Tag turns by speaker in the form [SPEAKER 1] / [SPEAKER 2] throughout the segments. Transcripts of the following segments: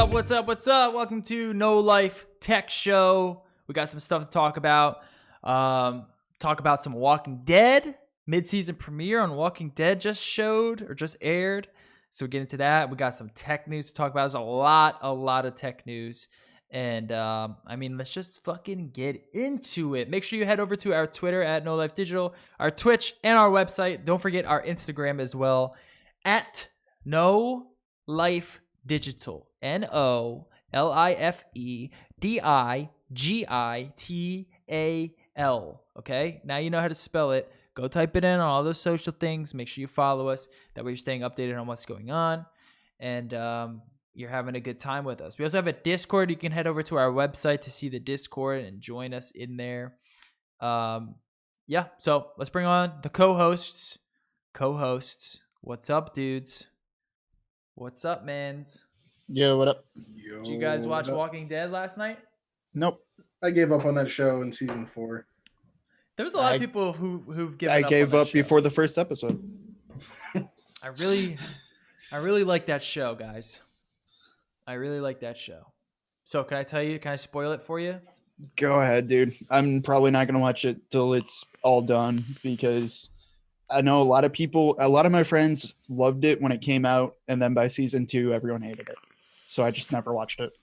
[SPEAKER 1] up? What's up? What's up? Welcome to No Life Tech Show. We got some stuff to talk about. Talk about some Walking Dead. Mid-season premiere on Walking Dead just aired. So we get into that. We got some tech news to talk about. There's a lot of tech news. And let's just fucking get into it. Make sure you head over to our Twitter at No Life Digital, our Twitch, and our website. Don't forget our Instagram as well at No Life Digital. NOLIFEDIGITAL. Okay, now you know how to spell it. Go type it in on all those social things. Make sure you follow us. That way you're staying updated on what's going on, and you're having a good time with us. We also have a Discord. You can head over to our website to see the Discord and join us in there. So let's bring on the co-hosts. What's up, dudes? What's up, mans?
[SPEAKER 2] Yo, what up?
[SPEAKER 1] Did you guys watch Walking Dead last night?
[SPEAKER 2] Nope.
[SPEAKER 3] I gave up on that show in season 4.
[SPEAKER 1] There was a lot of people who've given up.
[SPEAKER 2] I gave
[SPEAKER 1] on
[SPEAKER 2] up
[SPEAKER 1] that
[SPEAKER 2] before the first episode.
[SPEAKER 1] I really like that show, guys. I really like that show. So can I spoil it for you?
[SPEAKER 2] Go ahead, dude. I'm probably not going to watch it till it's all done because I know a lot of my friends loved it when it came out, and then by season 2, everyone hated it. So I just never watched it.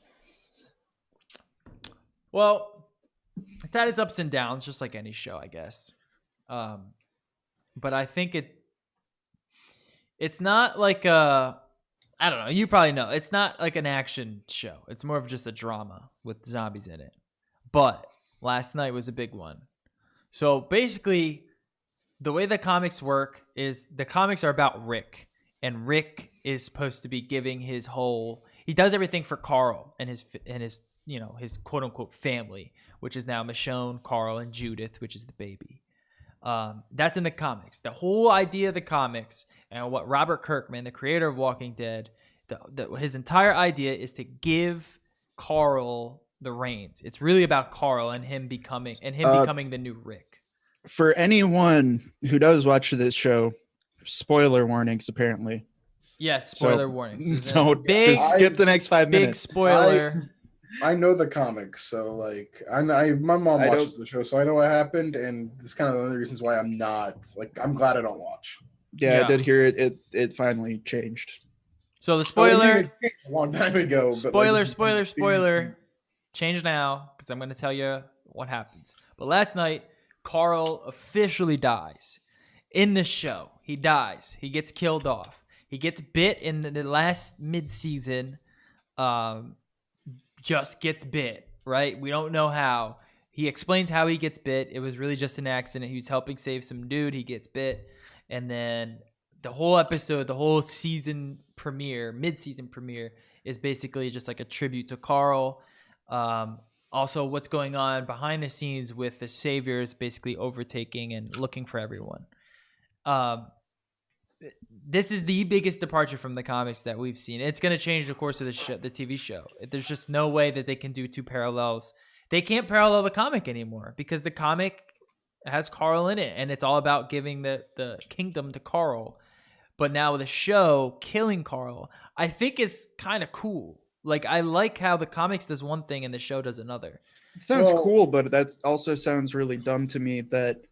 [SPEAKER 1] Well, it's had its ups and downs, just like any show, I guess. But I think it's not like I don't know. You probably know. It's not like an action show. It's more of just a drama with zombies in it. But last night was a big one. So basically, the way the comics work is the comics are about Rick. And Rick is supposed to be giving his whole... He does everything for Carl and his his quote-unquote family, which is now Michonne, Carl, and Judith, which is the baby. That's in the comics. The whole idea of the comics and what Robert Kirkman, the creator of Walking Dead, his entire idea is to give Carl the reins. It's really about Carl and him becoming the new Rick.
[SPEAKER 2] For anyone who does watch this show, spoiler warnings apparently.
[SPEAKER 1] Yes, spoiler warnings.
[SPEAKER 2] So just skip the next 5 minutes.
[SPEAKER 1] Big spoiler.
[SPEAKER 3] I know the comics, so like my mom watches the show, so I know what happened, and it's kind of one of the reasons why I'm glad I don't watch.
[SPEAKER 2] Yeah, I did hear it finally changed.
[SPEAKER 1] So the spoiler
[SPEAKER 3] a long time ago.
[SPEAKER 1] Spoiler. Change now, because I'm going to tell you what happens. But last night, Carl officially dies. In the show, he dies. He gets killed off. He gets bit in the last mid-season. Just gets bit, right? We don't know how. He explains how he gets bit. It was really just an accident. He was helping save some dude. He gets bit. And then the whole episode, the whole season premiere, mid-season premiere, is basically just like a tribute to Carl. Also, what's going on behind the scenes with the Saviors basically overtaking and looking for everyone. This is the biggest departure from the comics that we've seen. It's going to change the course of the TV show. There's just no way that they can do two parallels. They can't parallel the comic anymore because the comic has Carl in it, and it's all about giving the kingdom to Carl. But now the show killing Carl, I think is kind of cool. Like, I like how the comics does one thing and the show does another.
[SPEAKER 2] It sounds cool, but that also sounds really dumb to me that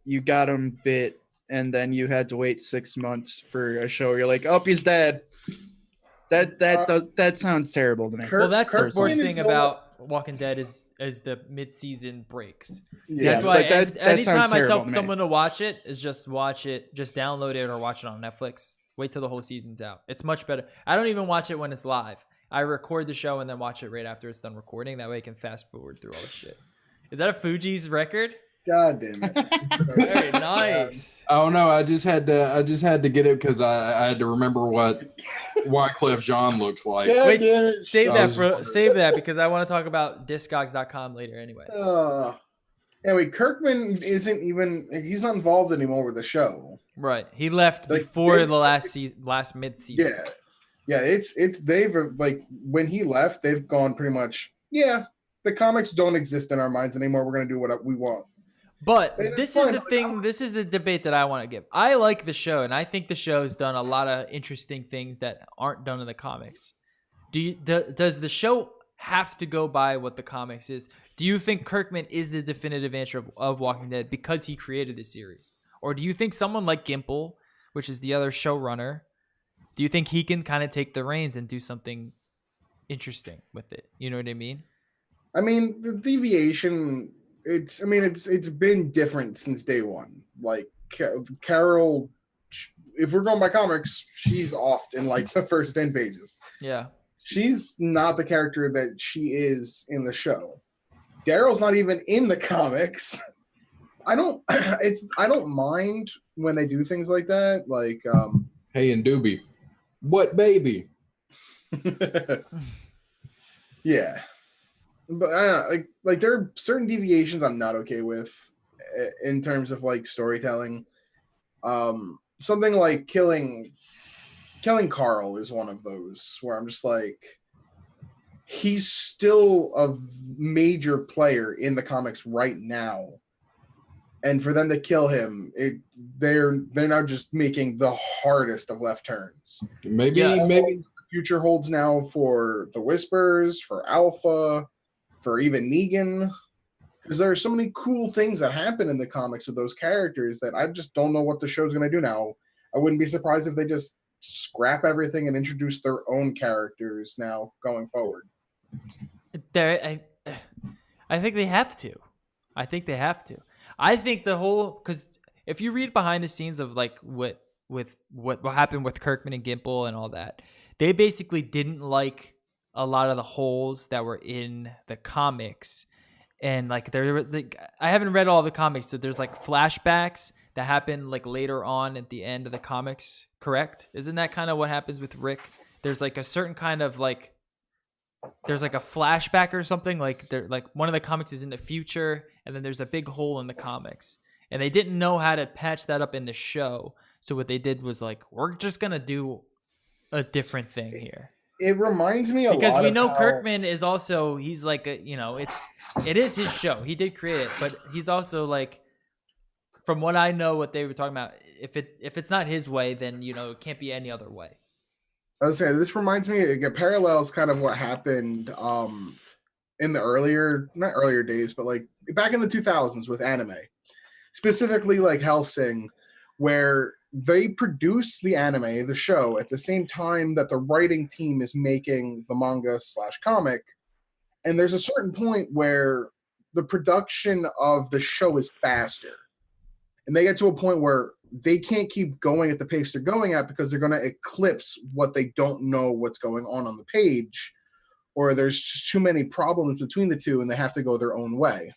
[SPEAKER 2] you got him bit and then you had to wait 6 months for a show where you're like, oh, he's dead. That sounds terrible to me.
[SPEAKER 1] Well, that's the worst thing about Walking Dead is the mid-season breaks. Yeah, that's why anytime I tell someone to watch it, is just watch it, just download it or watch it on Netflix. Wait till the whole season's out. It's much better. I don't even watch it when it's live. I record the show and then watch it right after it's done recording. That way I can fast forward through all this shit. Is that a Fuji's record?
[SPEAKER 3] God damn it.
[SPEAKER 1] Very nice.
[SPEAKER 4] Oh no, I just had to get it because I had to remember what Wyclef Jean looks like.
[SPEAKER 1] Yeah, wait, save that because I want to talk about Discogs.com later anyway.
[SPEAKER 3] Anyway, Kirkman he's not involved anymore with the show.
[SPEAKER 1] Right. He left before the last mid-season.
[SPEAKER 3] Yeah, they've like when he left, they've gone pretty much, the comics don't exist in our minds anymore. We're going to do what we want.
[SPEAKER 1] But this is the thing. This is the debate that I want to give. I like the show, and I think the show has done a lot of interesting things that aren't done in the comics. Does the show have to go by what the comics is? Do you think Kirkman is the definitive answer of Walking Dead because he created the series? Or do you think someone like Gimple, which is the other showrunner, do you think he can kind of take the reins and do something interesting with it? You know what I mean?
[SPEAKER 3] I mean, the deviation, it's been different since day one. Like, Carol, if we're going by comics, she's off in like the first 10 pages.
[SPEAKER 1] Yeah.
[SPEAKER 3] She's not the character that she is in the show. Daryl's not even in the comics. I don't mind when they do things like that. Like,
[SPEAKER 4] Hey, and Doobie, what baby?
[SPEAKER 3] Yeah. But like there are certain deviations I'm not okay with in terms of like storytelling. Something like killing Carl is one of those where I'm just like, he's still a major player in the comics right now, and for them to kill him, they're now just making the hardest of left turns.
[SPEAKER 4] Maybe
[SPEAKER 3] The future holds now for the Whispers, for Alpha, for even Negan, because there are so many cool things that happen in the comics with those characters that I just don't know what the show's going to do now. I wouldn't be surprised if they just scrap everything and introduce their own characters now going forward.
[SPEAKER 1] I think they have to. I think the whole, because if you read behind the scenes of like what happened with Kirkman and Gimple and all that, they basically didn't like a lot of the holes that were in the comics. And like I haven't read all the comics, so there's like flashbacks that happen like later on at the end of the comics, correct? Isn't that kind of what happens with Rick? There's like a certain kind of like, there's like a flashback or something, like they're like one of the comics is in the future, and then there's a big hole in the comics, and they didn't know how to patch that up in the show. So what they did was like, we're just gonna do a different thing here.
[SPEAKER 3] It reminds me a lot
[SPEAKER 1] because we know
[SPEAKER 3] how
[SPEAKER 1] Kirkman is also, he's like it is his show. He did create it, but he's also like, from what I know, what they were talking about, if it's not his way, then it can't be any other way.
[SPEAKER 3] I was saying, this reminds me, it parallels kind of what happened in the not earlier days, but like back in the 2000s with anime, specifically like Hellsing, where they produce the anime, the show, at the same time that the writing team is making the manga/comic. And there's a certain point where the production of the show is faster. And they get to a point where they can't keep going at the pace they're going at because they're going to eclipse what they don't know what's going on the page, or there's just too many problems between the two and they have to go their own way.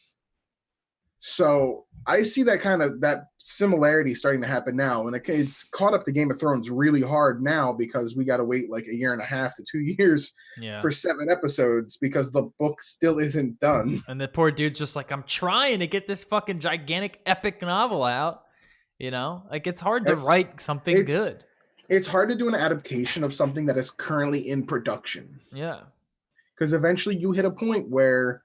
[SPEAKER 3] So I see that similarity starting to happen now, and it's caught up to Game of Thrones really hard now because we got to wait like a year and a half to 2 years for 7 episodes because the book still isn't done.
[SPEAKER 1] And the poor dude's just like, I'm trying to get this fucking gigantic epic novel out. Like it's hard to write something good.
[SPEAKER 3] It's hard to do an adaptation of something that is currently in production.
[SPEAKER 1] Yeah.
[SPEAKER 3] Because eventually you hit a point where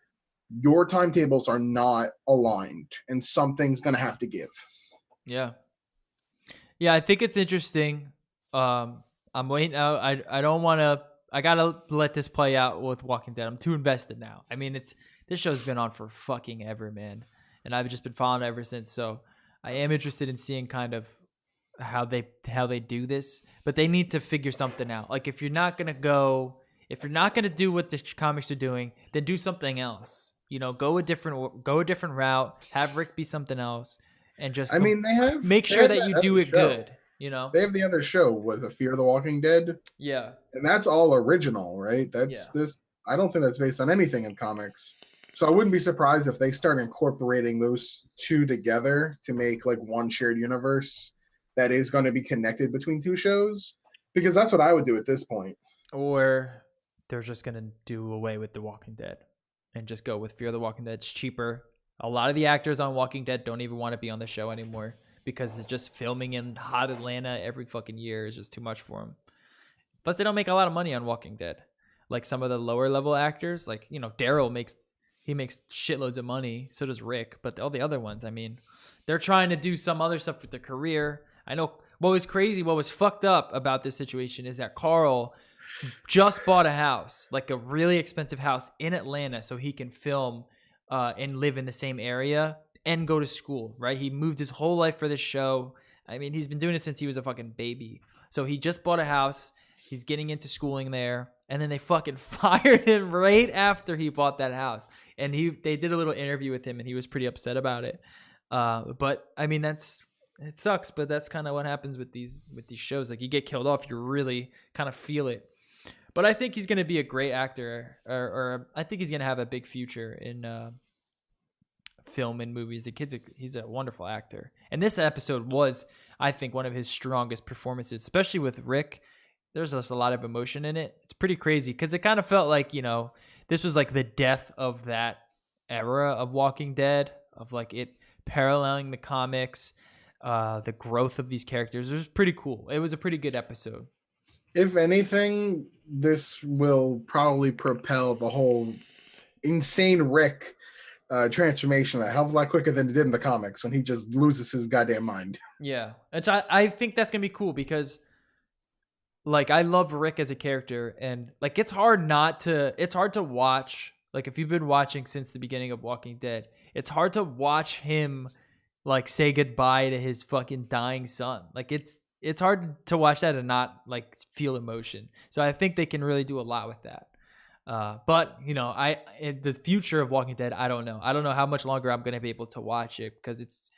[SPEAKER 3] your timetables are not aligned and something's going to have to give.
[SPEAKER 1] Yeah. Yeah, I think it's interesting. I'm waiting out. I don't want to, I got to let this play out with Walking Dead. I'm too invested now. I mean, this show's been on for fucking ever, man. And I've just been following it ever since. So I am interested in seeing kind of how they do this, but they need to figure something out. Like if you're not going to do what the comics are doing, then do something else. Go a different route, have Rick be something else, and just make sure that you do it good.
[SPEAKER 3] They have the other show, was it Fear the Walking Dead?
[SPEAKER 1] Yeah.
[SPEAKER 3] And that's all original, right? This. I don't think that's based on anything in comics. So I wouldn't be surprised if they start incorporating those two together to make like one shared universe that is going to be connected between two shows, because that's what I would do at this point.
[SPEAKER 1] Or they're just going to do away with The Walking Dead and just go with Fear the Walking Dead. It's cheaper. A lot of the actors on Walking Dead don't even want to be on the show anymore because it's just filming in hot Atlanta every fucking year is just too much for them. Plus, they don't make a lot of money on Walking Dead. Like some of the lower level actors, like, Daryl makes shitloads of money. So does Rick. But all the other ones, I mean, they're trying to do some other stuff with their career. I know what was crazy, what was fucked up about this situation is that Carl just bought a house, like a really expensive house in Atlanta, so he can film and live in the same area and go to school, right? He moved his whole life for this show. I mean, he's been doing it since he was a fucking baby. So he just bought a house. He's getting into schooling there. And then they fucking fired him right after he bought that house. And they did a little interview with him, and he was pretty upset about it. But I mean, it sucks, but that's kind of what happens with these shows. Like, you get killed off, you really kind of feel it. But I think he's going to be a great actor, or I think he's going to have a big future in film and movies. He's a wonderful actor. And this episode was, I think, one of his strongest performances, especially with Rick. There's just a lot of emotion in it. It's pretty crazy because it kind of felt like, this was like the death of that era of Walking Dead, of like it paralleling the comics, the growth of these characters. It was pretty cool. It was a pretty good episode.
[SPEAKER 3] If anything, this will probably propel the whole insane Rick transformation a hell of a lot quicker than it did in the comics when he just loses his goddamn mind.
[SPEAKER 1] Yeah. I think that's going to be cool because, like, I love Rick as a character, and like it's hard to watch. Like, if you've been watching since the beginning of Walking Dead, it's hard to watch him like say goodbye to his fucking dying son. Like, it's hard to watch that and not like feel emotion. So I think they can really do a lot with that. But in the future of Walking Dead, I don't know how much longer I'm going to be able to watch it, because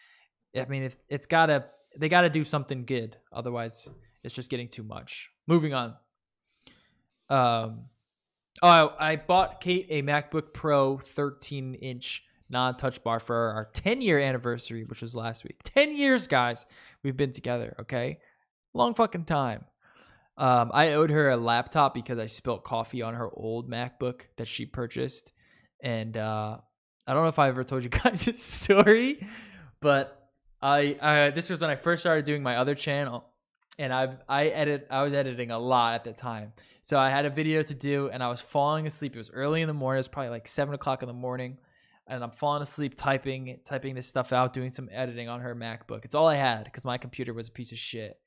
[SPEAKER 1] they gotta do something good. Otherwise it's just getting too much. Moving on. I bought Kate a MacBook Pro 13-inch non-touch bar for our 10-year anniversary, which was last week. 10 years, guys. We've been together, okay? Long fucking time. I owed her a laptop because I spilled coffee on her old MacBook that she purchased. And I don't know if I ever told you guys this story, but this was when I first started doing my other channel. And I was editing a lot at the time. So I had a video to do, and I was falling asleep. It was early in the morning. It was probably like 7 o'clock in the morning. And I'm falling asleep typing this stuff out, doing some editing on her MacBook. It's all I had because my computer was a piece of shit.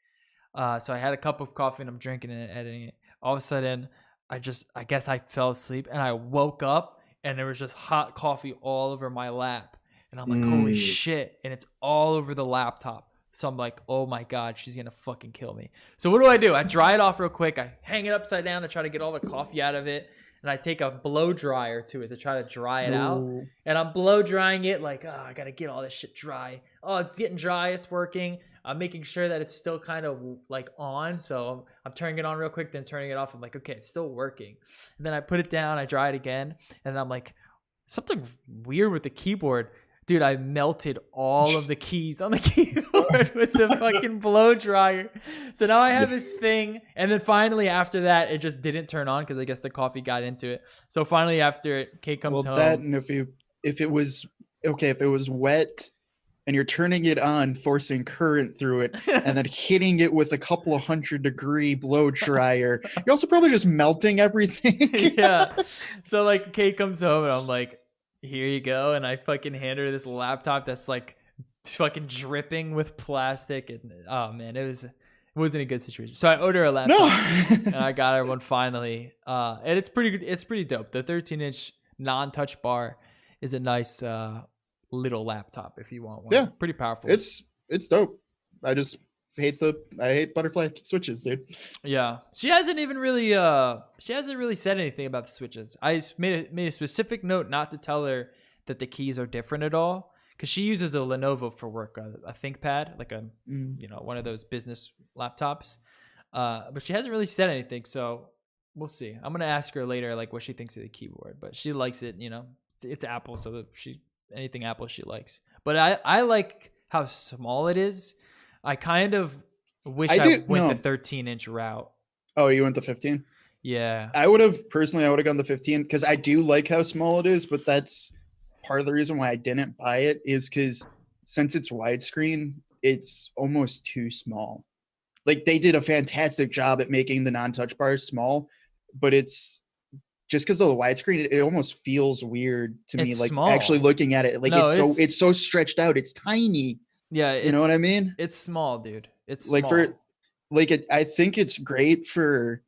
[SPEAKER 1] So I had a cup of coffee, and I'm drinking it and editing it. All of a sudden, I guess I fell asleep, and I woke up, and there was just hot coffee all over my lap. And I'm like, holy shit. And it's all over the laptop. So I'm like, oh my God, she's going to fucking kill me. So what do? I dry it off real quick. I hang it upside down to try to get all the coffee out of it. And I take a blow dryer to it to try to dry it out. And I'm blow drying it like, I got to get all this shit dry. Oh, it's getting dry. It's working. I'm making sure that it's still kind of like on. So I'm turning it on real quick, then turning it off. I'm like, okay, it's still working. And then I put it down. I dry it again. And I'm like, something weird with the keyboard. Dude, I melted all of the keys on the keyboard with the fucking blow dryer. So now I have this thing. And then finally after that, it just didn't turn on because I guess the coffee got into it. So finally after it, Kate comes home.
[SPEAKER 2] That, and if it was wet and you're turning it on, forcing current through it, and then hitting it with a couple of 100-degree blow dryer, you're also probably just melting everything.
[SPEAKER 1] Yeah. So like Kate comes home and I'm like, here you go. And I fucking hand her this laptop that's like fucking dripping with plastic. And oh man, it wasn't a good situation. So I owed her a laptop and I got her one finally. And it's pretty dope. The 13-inch non-touch bar is a nice little laptop if you want one. Yeah. Pretty powerful.
[SPEAKER 2] It's dope. I hate butterfly switches, dude.
[SPEAKER 1] Yeah. She hasn't really said anything about the switches. I made a specific note not to tell her that the keys are different at all, because she uses a Lenovo for work, a ThinkPad, like one of those business laptops. But she hasn't really said anything, so we'll see. I'm gonna ask her later like what she thinks of the keyboard, but she likes it. It's Apple, so anything Apple she likes. But I like how small it is. I kind of wish I went the 13-inch route.
[SPEAKER 2] Oh, you went the 15?
[SPEAKER 1] Yeah.
[SPEAKER 2] I would have gone the 15 because I do like how small it is, but that's part of the reason why I didn't buy it is because since it's widescreen, it's almost too small. Like, they did a fantastic job at making the non-touch bars small, but it's just because of the widescreen, it almost feels weird to me. Like, small. Actually looking at it, like it's so stretched out. It's tiny.
[SPEAKER 1] Yeah,
[SPEAKER 2] you know what I mean?
[SPEAKER 1] It's small, dude. It's
[SPEAKER 2] like
[SPEAKER 1] small.
[SPEAKER 2] I think it's great for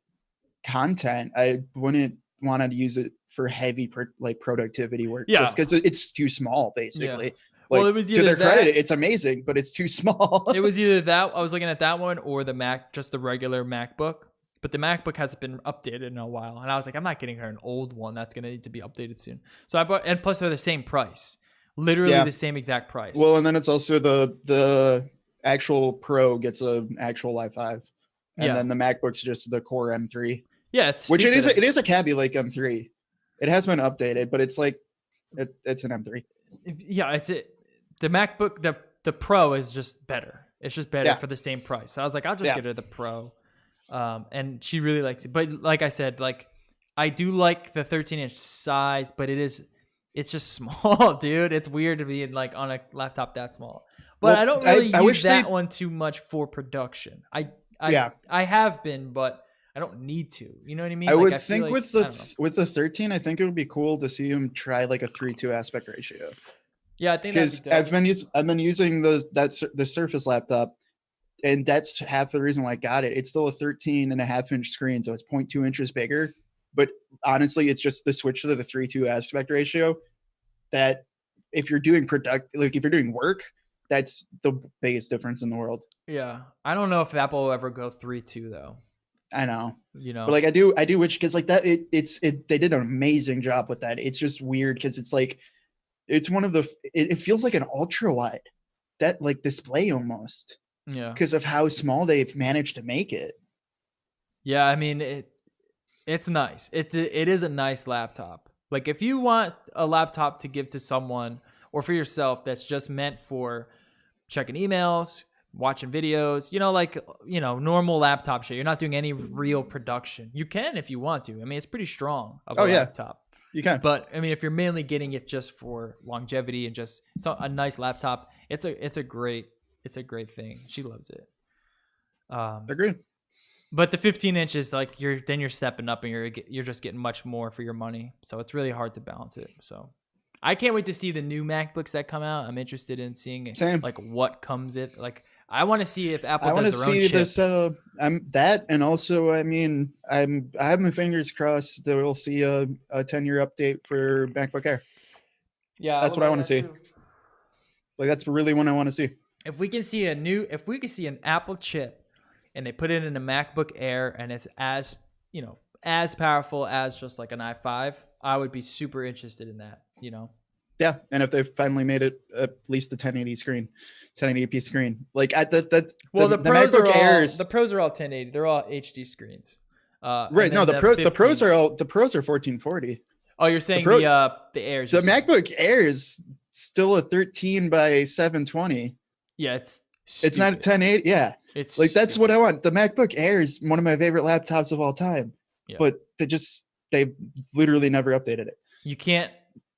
[SPEAKER 2] content, I wouldn't want to use it for heavy like productivity work.
[SPEAKER 1] Yeah.
[SPEAKER 2] Just because it's too small, basically.
[SPEAKER 1] Well,
[SPEAKER 2] Like,
[SPEAKER 1] it was
[SPEAKER 2] to
[SPEAKER 1] either
[SPEAKER 2] their
[SPEAKER 1] that-
[SPEAKER 2] credit, it's amazing, but it's too small.
[SPEAKER 1] It was either that I was looking at that one or the Mac, just the regular MacBook. But the MacBook hasn't been updated in a while, and I was like, I'm not getting her an old one that's gonna need to be updated soon. So I bought, and plus they're the same price, literally
[SPEAKER 2] Yeah.
[SPEAKER 1] the same exact price.
[SPEAKER 2] Well, and then it's also the actual Pro gets an actual i5, and
[SPEAKER 1] Yeah.
[SPEAKER 2] then the MacBook's just the Core M3,
[SPEAKER 1] yeah, it's
[SPEAKER 2] which it
[SPEAKER 1] stupid.
[SPEAKER 2] is a Cabby Lake M3. It has been updated, but it's like it's an M3.
[SPEAKER 1] Yeah, it's it. The MacBook, the Pro is just better. It's just better
[SPEAKER 2] Yeah.
[SPEAKER 1] for the same price. So I was like, I'll just
[SPEAKER 2] Yeah.
[SPEAKER 1] get her the Pro. And she really likes it. But like I said, like I do like the 13-inch size, but it's just small, dude. It's weird to be in like on a laptop that small. But
[SPEAKER 2] Well,
[SPEAKER 1] I don't really
[SPEAKER 2] I
[SPEAKER 1] use
[SPEAKER 2] wish
[SPEAKER 1] that
[SPEAKER 2] they-
[SPEAKER 1] one too much for production.
[SPEAKER 2] Yeah.
[SPEAKER 1] I have been, but I don't need to. You know what I mean?
[SPEAKER 2] I
[SPEAKER 1] Like,
[SPEAKER 2] would
[SPEAKER 1] feel
[SPEAKER 2] think
[SPEAKER 1] like-
[SPEAKER 2] with
[SPEAKER 1] I don't know.
[SPEAKER 2] the 13, I think it would be cool to see him try like a 3:2 aspect ratio.
[SPEAKER 1] Yeah, I think that's
[SPEAKER 2] Because I've been using the Surface laptop, and that's half the reason why I got it. It's still a 13.5-inch screen, so it's 0.2 inches bigger. But honestly, it's just the switch to the 3:2 aspect ratio that if you're doing if you're doing work, that's the biggest difference in the world.
[SPEAKER 1] Yeah, I don't know if Apple will ever go 3.2 though.
[SPEAKER 2] I know.
[SPEAKER 1] You know,
[SPEAKER 2] But like I do wish, because like that they did an amazing job with that. It's just weird because it's like it's one of the it feels like an ultra wide, that like display almost,
[SPEAKER 1] yeah.
[SPEAKER 2] because of how small they've managed to make it.
[SPEAKER 1] Yeah, I mean it's nice. It is a nice laptop. Like if you want a laptop to give to someone or for yourself that's just meant for checking emails, watching videos, normal laptop shit. You're not doing any real production. You can if you want to. I mean, it's pretty strong of a laptop.
[SPEAKER 2] You can.
[SPEAKER 1] But I mean, if you're mainly getting it just for longevity and just a nice laptop, it's a great thing. She loves it.
[SPEAKER 2] Agreed.
[SPEAKER 1] But the 15 inches, like you're stepping up and you're just getting much more for your money. So it's really hard to balance it. So I can't wait to see the new MacBooks that come out. I'm interested in seeing like what comes it. Like I want to see if Apple does their own chip.
[SPEAKER 2] This. That, and also, I mean, I have my fingers crossed that we'll see a 10-year update for MacBook Air.
[SPEAKER 1] Yeah,
[SPEAKER 2] That's what I want to see. Like that's really what I want to see.
[SPEAKER 1] If we can see an Apple chip and they put it in a MacBook Air and it's as powerful as just like an i5, I would be super interested in that,
[SPEAKER 2] Yeah, and if they finally made it at least a 1080p screen, like at the
[SPEAKER 1] pros
[SPEAKER 2] MacBook Airs,
[SPEAKER 1] the pros are all 1080. They're all HD screens.
[SPEAKER 2] Right? No, the pros are 1440.
[SPEAKER 1] Oh, you're saying
[SPEAKER 2] the
[SPEAKER 1] Airs.
[SPEAKER 2] The MacBook Air is still a 13 by 720.
[SPEAKER 1] Yeah, it's
[SPEAKER 2] not a 1080. Yeah,
[SPEAKER 1] it's
[SPEAKER 2] like that's what I want. The MacBook Air is one of my favorite laptops of all time.
[SPEAKER 1] Yeah.
[SPEAKER 2] But they literally never updated it.
[SPEAKER 1] You can't.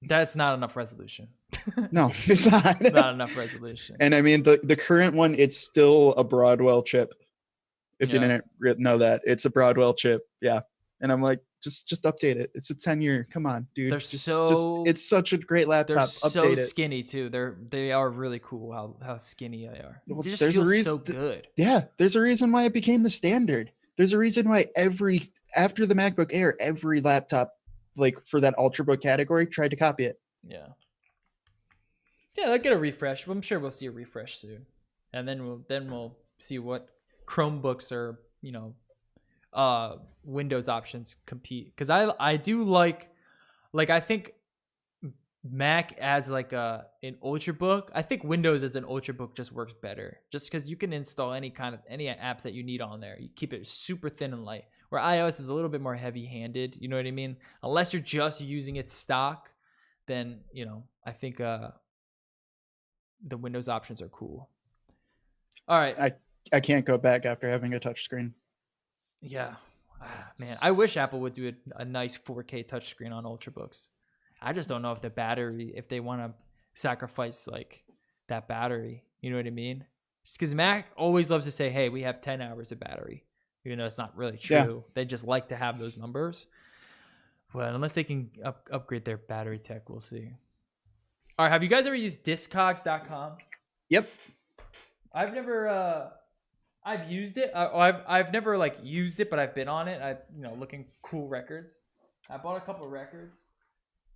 [SPEAKER 1] That's not enough resolution.
[SPEAKER 2] No, it's not.
[SPEAKER 1] It's not enough resolution.
[SPEAKER 2] And I mean, the current one, it's still a Broadwell chip. If you didn't know that, it's a Broadwell chip. Yeah. And I'm like, just update it. It's a 10-year. Come on, dude. It's such a great laptop.
[SPEAKER 1] They're
[SPEAKER 2] Update
[SPEAKER 1] so
[SPEAKER 2] it.
[SPEAKER 1] skinny too. They are really cool how skinny they are.
[SPEAKER 2] Well,
[SPEAKER 1] It just
[SPEAKER 2] there's a
[SPEAKER 1] feels
[SPEAKER 2] reason-
[SPEAKER 1] so good.
[SPEAKER 2] Yeah, there's a reason why it became the standard. There's a reason why after the MacBook Air, every laptop like for that Ultrabook category tried to copy it.
[SPEAKER 1] Yeah. Yeah, they'll get a refresh. I'm sure we'll see a refresh soon. And then we'll see what Chromebooks or, Windows options compete. Because I do like I think Mac as like an Ultrabook. I think Windows as an Ultrabook just works better. Just because you can install any apps that you need on there. You keep it super thin and light. Where iOS is a little bit more heavy-handed. You know what I mean? Unless you're just using it stock, then I think the Windows options are cool. All right.
[SPEAKER 2] I can't go back after having a touchscreen.
[SPEAKER 1] Yeah. Man, I wish Apple would do a nice 4K touchscreen on Ultrabooks. I just don't know if if they want to sacrifice like that battery. You know what I mean? Because Mac always loves to say, hey, we have 10 hours of battery. Even though it's not really true.
[SPEAKER 2] Yeah.
[SPEAKER 1] They just like to have those numbers. Well, unless they can upgrade their battery tech, we'll see. All right, have you guys ever used discogs.com?
[SPEAKER 2] Yep.
[SPEAKER 1] I I've used it. I've never like used it, but I've been on it. Looking cool records. I bought a couple of records.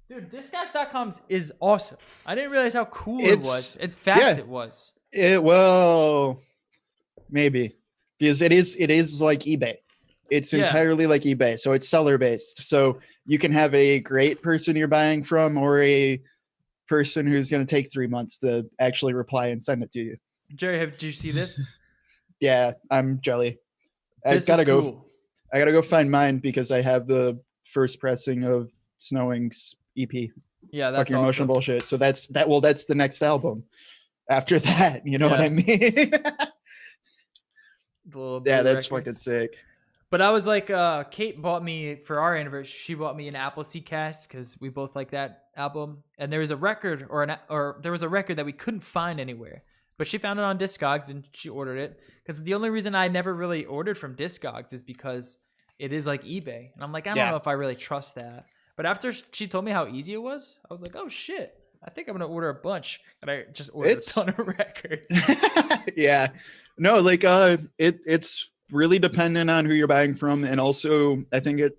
[SPEAKER 1] Dude, Discogs.com is awesome. I didn't realize how cool it was. And fast it was.
[SPEAKER 2] Well, maybe because it is like eBay. It's entirely like eBay. So it's seller based. So you can have a great person you're buying from or a person who's going to take 3 months to actually reply and send it to you.
[SPEAKER 1] Jerry, did you see this?
[SPEAKER 2] Yeah, I'm jelly. I
[SPEAKER 1] This
[SPEAKER 2] gotta
[SPEAKER 1] is
[SPEAKER 2] go.
[SPEAKER 1] cool.
[SPEAKER 2] I gotta go find mine because I have the first pressing of Snowing's EP.
[SPEAKER 1] Yeah, that's
[SPEAKER 2] Fucking Emotional
[SPEAKER 1] awesome.
[SPEAKER 2] Bullshit. So that's the next album. After that, you know what I mean? Yeah, that's fucking sick.
[SPEAKER 1] But I was like, Kate bought me for our anniversary. She bought me an Appleseed cast because we both like that album. And there was a record there was a record that we couldn't find anywhere, but she found it on Discogs and she ordered it. Because the only reason I never really ordered from Discogs is because it is like eBay, and I'm like, I don't know if I really trust that. But after she told me how easy it was, I was like, oh shit, I think I'm gonna order a bunch. And I just ordered a ton of records.
[SPEAKER 2] Yeah, no, like it's really dependent on who you're buying from, and also I think it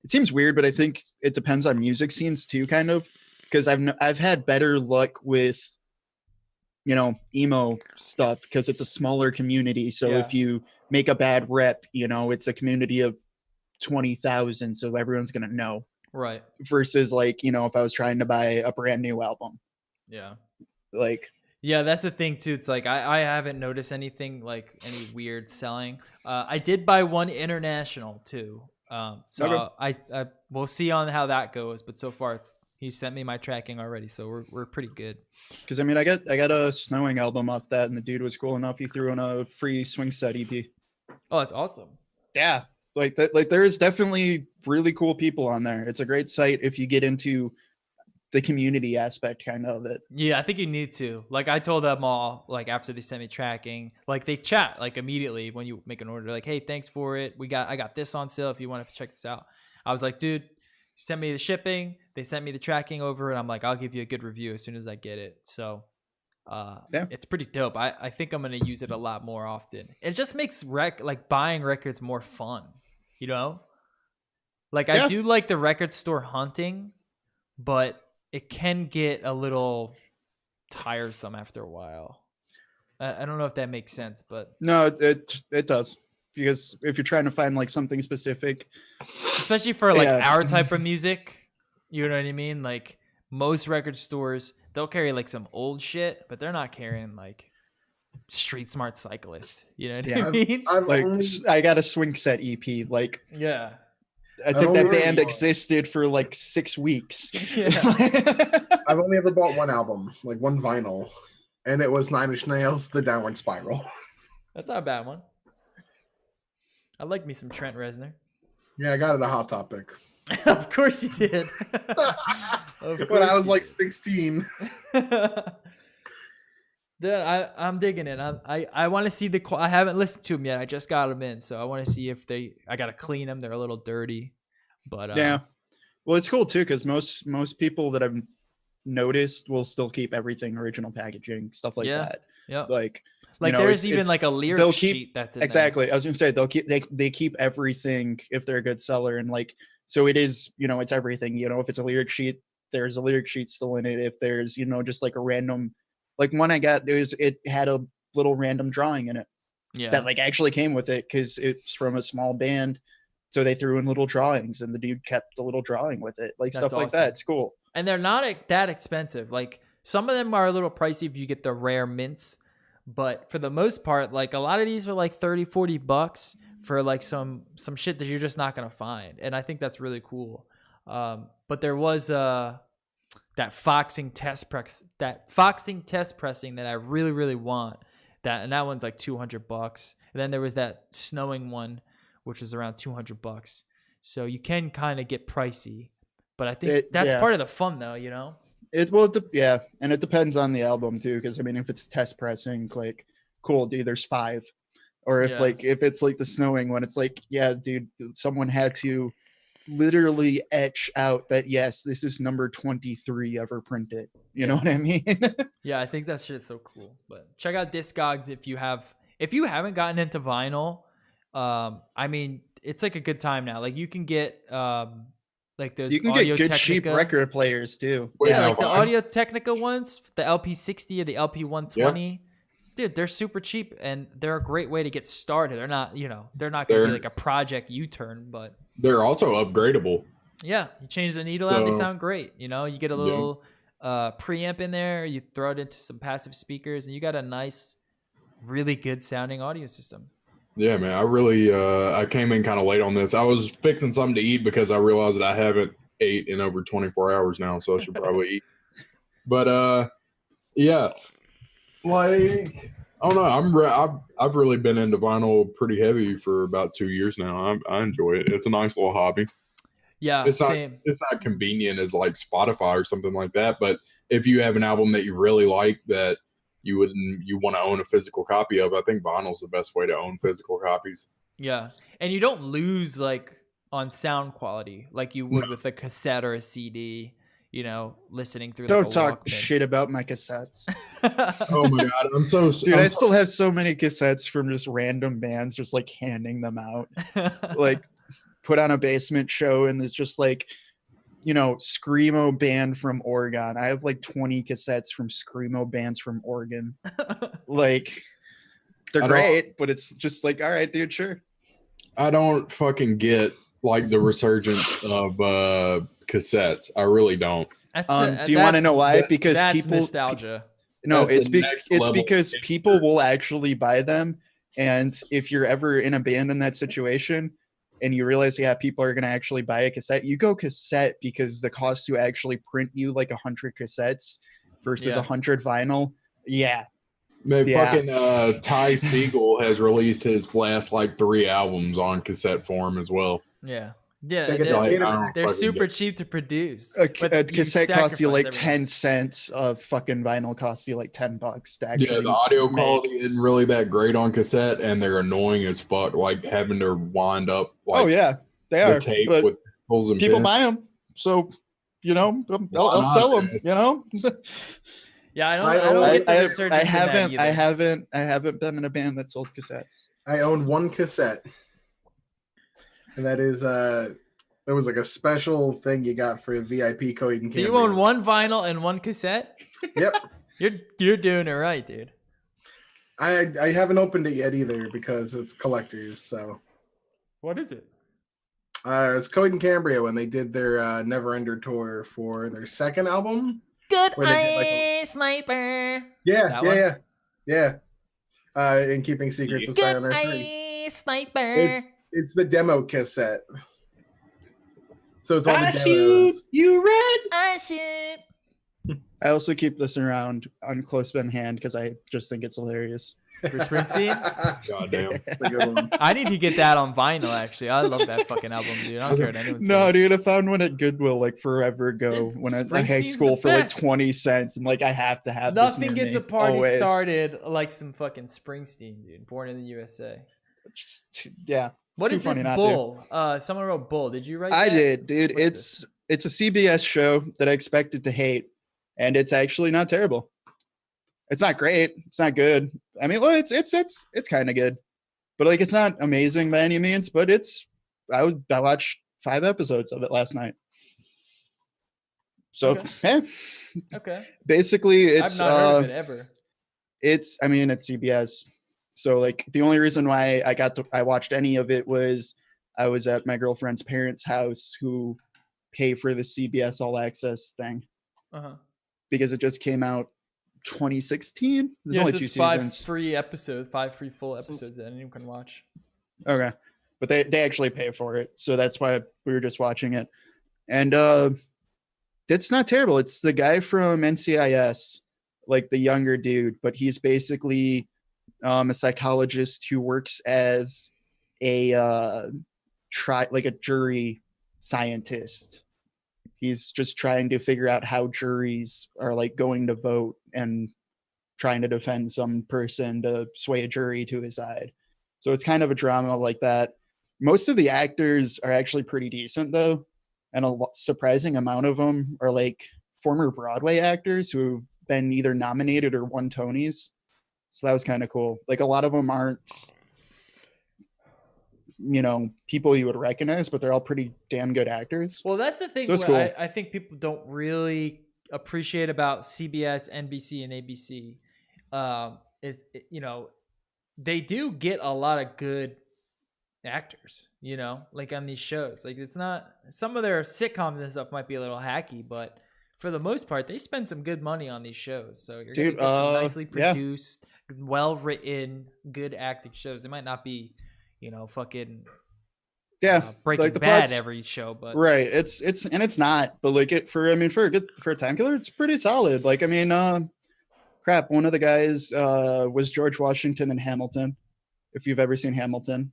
[SPEAKER 2] seems weird, but I think it depends on music scenes too, kind of, because I've had better luck with emo stuff because it's a smaller community. So if you make a bad rep, it's a community of 20,000, so everyone's gonna know.
[SPEAKER 1] Right.
[SPEAKER 2] Versus like if I was trying to buy a brand new album.
[SPEAKER 1] Yeah.
[SPEAKER 2] Like.
[SPEAKER 1] Yeah, that's the thing too. It's like I haven't noticed anything like any weird selling. I did buy one international too. So okay. I we'll see on how that goes. But so far, he sent me my tracking already, so we're pretty good.
[SPEAKER 2] Because I mean, I got a Snowing album off that, and the dude was cool enough. He threw in a free Swing Set EP.
[SPEAKER 1] Oh, that's awesome.
[SPEAKER 2] Yeah, like that. Like there's definitely really cool people on there. It's a great site if you get into the community aspect kind of it.
[SPEAKER 1] Yeah, I think you need to. Like I told them all, like after they sent me tracking, like they chat like immediately when you make an order, like, hey, thanks for it. I got this on sale if you want to check this out. I was like, dude, send me the shipping. They sent me the tracking over, and I'm like, I'll give you a good review as soon as I get it. So it's pretty dope. I think I'm gonna use it a lot more often. It just makes buying records more fun, Like I do like the record store hunting, but it can get a little tiresome after a while. I don't know if that makes sense, but
[SPEAKER 2] no, it does, because if you're trying to find like something specific,
[SPEAKER 1] especially for like our type of music, you know what I mean? Like most record stores, they'll carry like some old shit, but they're not carrying like Street Smart Cyclist. You know what I mean?
[SPEAKER 2] I got a Swing Set EP. Like I think that band existed for like 6 weeks.
[SPEAKER 1] Yeah.
[SPEAKER 3] I've only ever bought one album, like one vinyl, and it was 9 Inch Nails, The Downward Spiral.
[SPEAKER 1] That's not a bad one. I like me some Trent Reznor.
[SPEAKER 3] Yeah, I got it a Hot Topic.
[SPEAKER 1] Of course you did.
[SPEAKER 3] When I was like 16.
[SPEAKER 1] Dude, I'm digging it. I want to see I haven't listened to them yet. I just got them in, so I want to see if I gotta clean them. They're a little dirty, but
[SPEAKER 2] yeah. Well, it's cool too because most people that I've noticed will still keep everything original packaging, stuff like that. Yeah. Like
[SPEAKER 1] there's even like a lyric sheet that's in
[SPEAKER 2] exactly.
[SPEAKER 1] there.
[SPEAKER 2] I was gonna say they keep everything if they're a good seller, and like so it is. It's everything. If it's a lyric sheet, there's a lyric sheet still in it. If there's just like a random. Like one I got, it had a little random drawing in it. Yeah. That like actually came with it because it's from a small band. So they threw in little drawings and the dude kept the little drawing with it. Like that's stuff like that. It's cool.
[SPEAKER 1] And they're not that expensive. Like some of them are a little pricey if you get the rare mints. But for the most part, like a lot of these are like $30-$40 for like some shit that you're just not going to find. And I think that's really cool. But there was that foxing test pressing that I really, really want. And that one's like $200. And then there was that Snowing one, which is around $200. So you can kind of get pricey, but I think that's part of the fun, though.
[SPEAKER 2] It will, and it depends on the album too. Because I mean, if it's test pressing, like, cool, dude, there's 5. Or if it's like the Snowing one, it's like, yeah, dude, someone had to literally etch out that yes, this is number 23 ever printed. You know what I mean?
[SPEAKER 1] Yeah, I think that shit's so cool. But check out Discogs if you have if you haven't gotten into vinyl, I mean, it's like a good time now. Like you can get like those
[SPEAKER 2] You can
[SPEAKER 1] Audio
[SPEAKER 2] get good cheap
[SPEAKER 1] Technica.
[SPEAKER 2] record players too.
[SPEAKER 4] Wait,
[SPEAKER 1] Yeah,
[SPEAKER 4] now
[SPEAKER 1] like the
[SPEAKER 4] what?
[SPEAKER 1] Audio Technica ones, the LP60 or the LP120. Dude, they're super cheap and they're a great way to get started. They're not, they're not going to be
[SPEAKER 4] They're-
[SPEAKER 1] like a project U-turn, but
[SPEAKER 4] They're also upgradable.
[SPEAKER 1] yeah, you change the needle out, they
[SPEAKER 4] So-
[SPEAKER 1] sound great. You get a
[SPEAKER 4] Yeah.
[SPEAKER 1] little preamp in there, you throw it into some passive speakers, and you got a nice, really good sounding audio system.
[SPEAKER 4] Yeah, man. I really I came in kind of late on this. I was fixing something to eat because I realized that I haven't ate in over 24 hours now, so I should probably eat. But yeah, like I don't know. I've really been into vinyl pretty heavy for about 2 years now. I enjoy it. It's a nice little hobby.
[SPEAKER 1] Yeah,
[SPEAKER 4] It's not
[SPEAKER 1] same.
[SPEAKER 4] it's not convenient as like Spotify or something like that. But if you have an album that you really like that you want to own a physical copy of, I think vinyl's the best way to own physical copies.
[SPEAKER 1] Yeah, and you don't lose like on sound quality like you would with a cassette or a CD. Listening through.
[SPEAKER 2] Don't
[SPEAKER 1] like a
[SPEAKER 2] talk
[SPEAKER 1] Walkman.
[SPEAKER 2] shit about my cassettes.
[SPEAKER 4] Oh my god, I'm so
[SPEAKER 2] Dude,
[SPEAKER 4] I'm
[SPEAKER 2] I still have so many cassettes from just random bands just like handing them out. Like put on a basement show and it's just like, Screamo band from Oregon. I have like 20 cassettes from Screamo bands from Oregon. Like they're
[SPEAKER 4] I don't-
[SPEAKER 2] great, but it's just like, all right, dude, sure.
[SPEAKER 4] I don't fucking get like the resurgence of cassettes. I really don't.
[SPEAKER 2] Do you want to know why?
[SPEAKER 4] that-
[SPEAKER 2] Because
[SPEAKER 1] that's
[SPEAKER 2] people
[SPEAKER 1] nostalgia.
[SPEAKER 2] No,
[SPEAKER 4] That's the next
[SPEAKER 2] it's
[SPEAKER 4] level
[SPEAKER 2] because
[SPEAKER 4] of
[SPEAKER 2] people will actually buy them. And if you're ever in a band in that situation and you realize, yeah, people are going to actually buy a cassette, you go cassette because the cost to actually print you like 100 cassettes versus
[SPEAKER 1] Yeah.
[SPEAKER 2] 100 vinyl. Yeah.
[SPEAKER 4] Man,
[SPEAKER 2] Yeah.
[SPEAKER 4] fucking Ty Segall has released his last like 3 albums on cassette form as well.
[SPEAKER 1] Yeah,
[SPEAKER 3] They get the
[SPEAKER 1] they're,
[SPEAKER 4] Like,
[SPEAKER 3] data
[SPEAKER 4] I don't
[SPEAKER 3] back.
[SPEAKER 1] they're
[SPEAKER 4] fucking
[SPEAKER 1] super
[SPEAKER 4] get-
[SPEAKER 1] cheap to produce.
[SPEAKER 2] A
[SPEAKER 1] but
[SPEAKER 2] cassette costs you
[SPEAKER 1] sacrifice
[SPEAKER 2] like
[SPEAKER 1] everything.
[SPEAKER 2] 10 cents. Of fucking vinyl costs you like $10 to actually
[SPEAKER 4] Yeah, the audio
[SPEAKER 2] make.
[SPEAKER 4] quality isn't really that great on cassette, and they're annoying as fuck. Like having to wind up like
[SPEAKER 2] Oh, yeah, they
[SPEAKER 4] the
[SPEAKER 2] are.
[SPEAKER 4] tape
[SPEAKER 2] But
[SPEAKER 4] with holes and
[SPEAKER 2] people
[SPEAKER 4] pins.
[SPEAKER 2] buy them. So, I'll
[SPEAKER 4] not,
[SPEAKER 2] sell them,
[SPEAKER 4] guys?
[SPEAKER 1] Yeah, I don't.
[SPEAKER 3] I
[SPEAKER 1] I, don't
[SPEAKER 3] own-
[SPEAKER 1] get the
[SPEAKER 2] I
[SPEAKER 1] resurgence in that
[SPEAKER 2] haven't
[SPEAKER 1] either.
[SPEAKER 2] been in a band that sold cassettes.
[SPEAKER 3] I own one cassette, and that is there was like a special thing you got for a VIP code.
[SPEAKER 1] So you own one vinyl and one cassette.
[SPEAKER 3] Yep.
[SPEAKER 1] You're doing it right, dude.
[SPEAKER 3] I haven't opened it yet either because it's collectors. So
[SPEAKER 1] What is it?
[SPEAKER 3] it's Code and Cambria when they did their Neverender tour for their second album.
[SPEAKER 1] Good
[SPEAKER 3] Where they did, like,
[SPEAKER 1] eye sniper.
[SPEAKER 3] Yeah,
[SPEAKER 1] That one?
[SPEAKER 3] yeah. In Keeping Secrets of
[SPEAKER 1] Good
[SPEAKER 3] Silent Earth 3.
[SPEAKER 1] eye sniper.
[SPEAKER 3] It's the demo cassette. So it's all the demos.
[SPEAKER 2] you red.
[SPEAKER 1] I shoot.
[SPEAKER 2] I also keep this around on close in hand because I just think it's hilarious.
[SPEAKER 1] Bruce Springsteen.
[SPEAKER 4] Goddamn.
[SPEAKER 3] That's a good one.
[SPEAKER 1] I need to get that on vinyl. Actually, I love that fucking album, dude. I don't care what anyone says.
[SPEAKER 2] No, dude, I found one at Goodwill like forever ago
[SPEAKER 1] Dude,
[SPEAKER 2] when I high
[SPEAKER 1] Springsteen's
[SPEAKER 2] school
[SPEAKER 1] the
[SPEAKER 2] for like
[SPEAKER 1] best.
[SPEAKER 2] 20 cents. And like, I have to have this
[SPEAKER 1] Nothing
[SPEAKER 2] near
[SPEAKER 1] gets
[SPEAKER 2] me,
[SPEAKER 1] a party
[SPEAKER 2] always.
[SPEAKER 1] started like some fucking Springsteen, dude. Born in the USA.
[SPEAKER 2] Yeah.
[SPEAKER 1] What
[SPEAKER 2] too
[SPEAKER 1] is this
[SPEAKER 2] funny not to.
[SPEAKER 1] bull? Someone wrote bull. Did you write
[SPEAKER 2] I
[SPEAKER 1] that?
[SPEAKER 2] did, dude.
[SPEAKER 1] What's
[SPEAKER 2] It's a CBS show that I expected to hate, and it's actually not terrible. It's not great. It's not good. I mean, well, it's kind of good, but like it's not amazing by any means. But I watched 5 episodes of it last night. So,
[SPEAKER 1] Okay.
[SPEAKER 2] yeah,
[SPEAKER 1] Okay.
[SPEAKER 2] basically it's
[SPEAKER 1] I've not heard of it ever.
[SPEAKER 2] it's CBS. So like the only reason why I watched any of it was I was at my girlfriend's parents' house who pay for the CBS All Access thing
[SPEAKER 1] Uh-huh.
[SPEAKER 2] because it just came out 2016. There's
[SPEAKER 1] Yes,
[SPEAKER 2] only
[SPEAKER 1] it's
[SPEAKER 2] 2
[SPEAKER 1] 5
[SPEAKER 2] seasons.
[SPEAKER 1] free episodes, 5 free full episodes that anyone can watch.
[SPEAKER 2] Okay. But they actually pay for it. So that's why we were just watching it. And it's not terrible. It's the guy from NCIS, like the younger dude, but he's basically a psychologist who works as a jury scientist. He's just trying to figure out how juries are like going to vote and trying to defend some person to sway a jury to his side. So it's kind of a drama like that. Most of the actors are actually pretty decent though, and surprising amount of them are like former Broadway actors who've been either nominated or won Tonys. So that was kind of cool. Like a lot of them aren't, people you would recognize, but they're all pretty damn good actors.
[SPEAKER 1] Well, that's the thing.
[SPEAKER 2] So it's
[SPEAKER 1] Where
[SPEAKER 2] cool.
[SPEAKER 1] I think people don't really appreciate about CBS, NBC, and ABC is, they do get a lot of good actors, like on these shows. Like it's not, some of their sitcoms and stuff might be a little hacky, but for the most part, they spend some good money on these shows. So you're going to get some nicely produced, well-written, good acting shows. They might not be, fucking Breaking
[SPEAKER 2] like the
[SPEAKER 1] Bad
[SPEAKER 2] plots,
[SPEAKER 1] every show, but
[SPEAKER 2] right. It's not, but like for a time killer, it's pretty solid. Like, crap. One of the guys was George Washington in Hamilton. If you've ever seen Hamilton.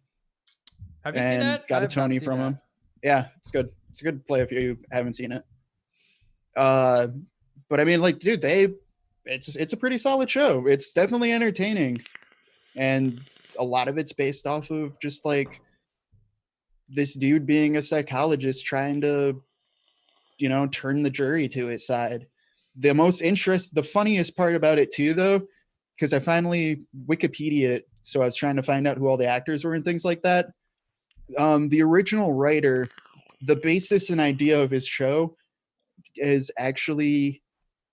[SPEAKER 1] have you seen that?
[SPEAKER 2] Got a Tony from him. Yeah, it's good. It's a good play if you haven't seen it. But I mean, like, dude, it's a pretty solid show. It's definitely entertaining, and a lot of it's based off of just like this dude being a psychologist trying to, turn the jury to his side. The funniest part about it too, though, because I finally Wikipedia it, so I was trying to find out who all the actors were and things like that. The original writer, the basis and idea of his show is actually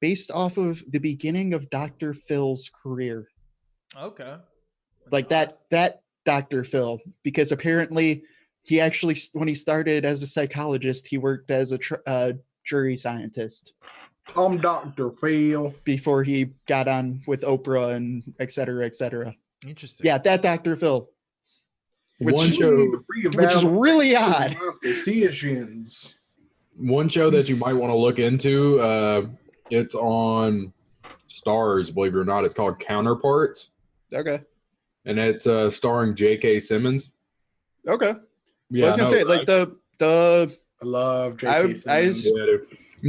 [SPEAKER 2] based off of the beginning of Dr. Phil's career.
[SPEAKER 1] Okay.
[SPEAKER 2] Like that Dr. Phil, because apparently he actually, when he started as a psychologist, he worked as a jury scientist.
[SPEAKER 3] I'm Dr. Phil.
[SPEAKER 2] Before he got on with Oprah and et cetera, et cetera.
[SPEAKER 1] Interesting.
[SPEAKER 2] Yeah, that Dr. Phil.
[SPEAKER 4] One show,
[SPEAKER 2] which is really odd.
[SPEAKER 4] One show that you might want to look into, it's on Stars, believe it or not. It's called Counterparts.
[SPEAKER 2] Okay.
[SPEAKER 4] And it's starring J.K. Simmons.
[SPEAKER 2] Okay.
[SPEAKER 4] Yeah,
[SPEAKER 2] I was gonna say, like the
[SPEAKER 3] I love J.K. Simmons.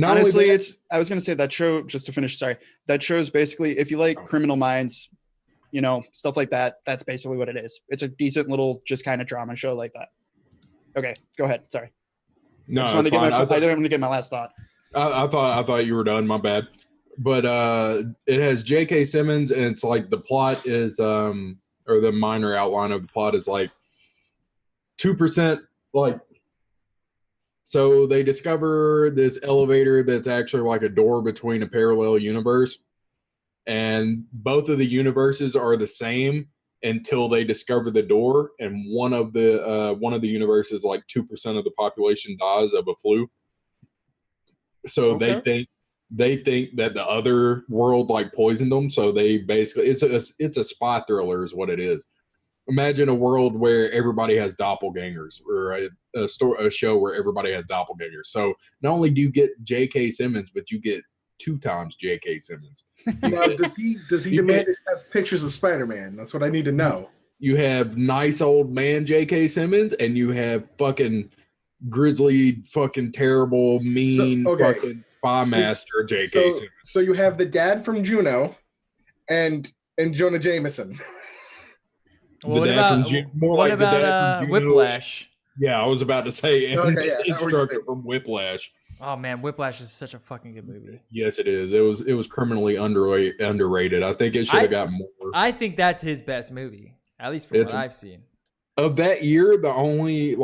[SPEAKER 2] Honestly, I was gonna say that show, just to finish, sorry. That show is basically, if you like Criminal Minds, stuff like that, that's basically what it is. It's a decent little just kind of drama show like that. Okay, go ahead. Sorry.
[SPEAKER 4] No,
[SPEAKER 2] I didn't want to get my last thought.
[SPEAKER 4] I thought you were done. My bad. But it has J.K. Simmons, and it's like the plot is, or the minor outline of the plot is like 2%. Like, so they discover this elevator that's actually like a door between a parallel universe, and both of the universes are the same until they discover the door, and one of the universes, like 2% of the population dies of a flu. So
[SPEAKER 2] Okay.
[SPEAKER 4] they think that the other world like poisoned them. So they basically, it's a spy thriller is what it is. Imagine a world where everybody has doppelgangers, or a show where everybody has doppelgangers. So not only do you get J.K. Simmons, but you get 2 times J.K. Simmons.
[SPEAKER 3] Now, does he demand to have pictures of Spider-Man? That's what I need to know.
[SPEAKER 4] You have nice old man J.K. Simmons, and you have fucking grizzly, fucking terrible, mean, fucking spy master J.K. Simmons.
[SPEAKER 3] So you have the dad from Juno, and Jonah Jameson.
[SPEAKER 1] Well, what about Whiplash?
[SPEAKER 4] Yeah, I was about to say,
[SPEAKER 3] instructor
[SPEAKER 4] from Whiplash.
[SPEAKER 1] Oh man, Whiplash is such a fucking good movie.
[SPEAKER 4] Yes, it is. It was criminally underrated. I think it should have got more.
[SPEAKER 1] I think that's his best movie, at least from what I've seen.
[SPEAKER 4] Of that year, the only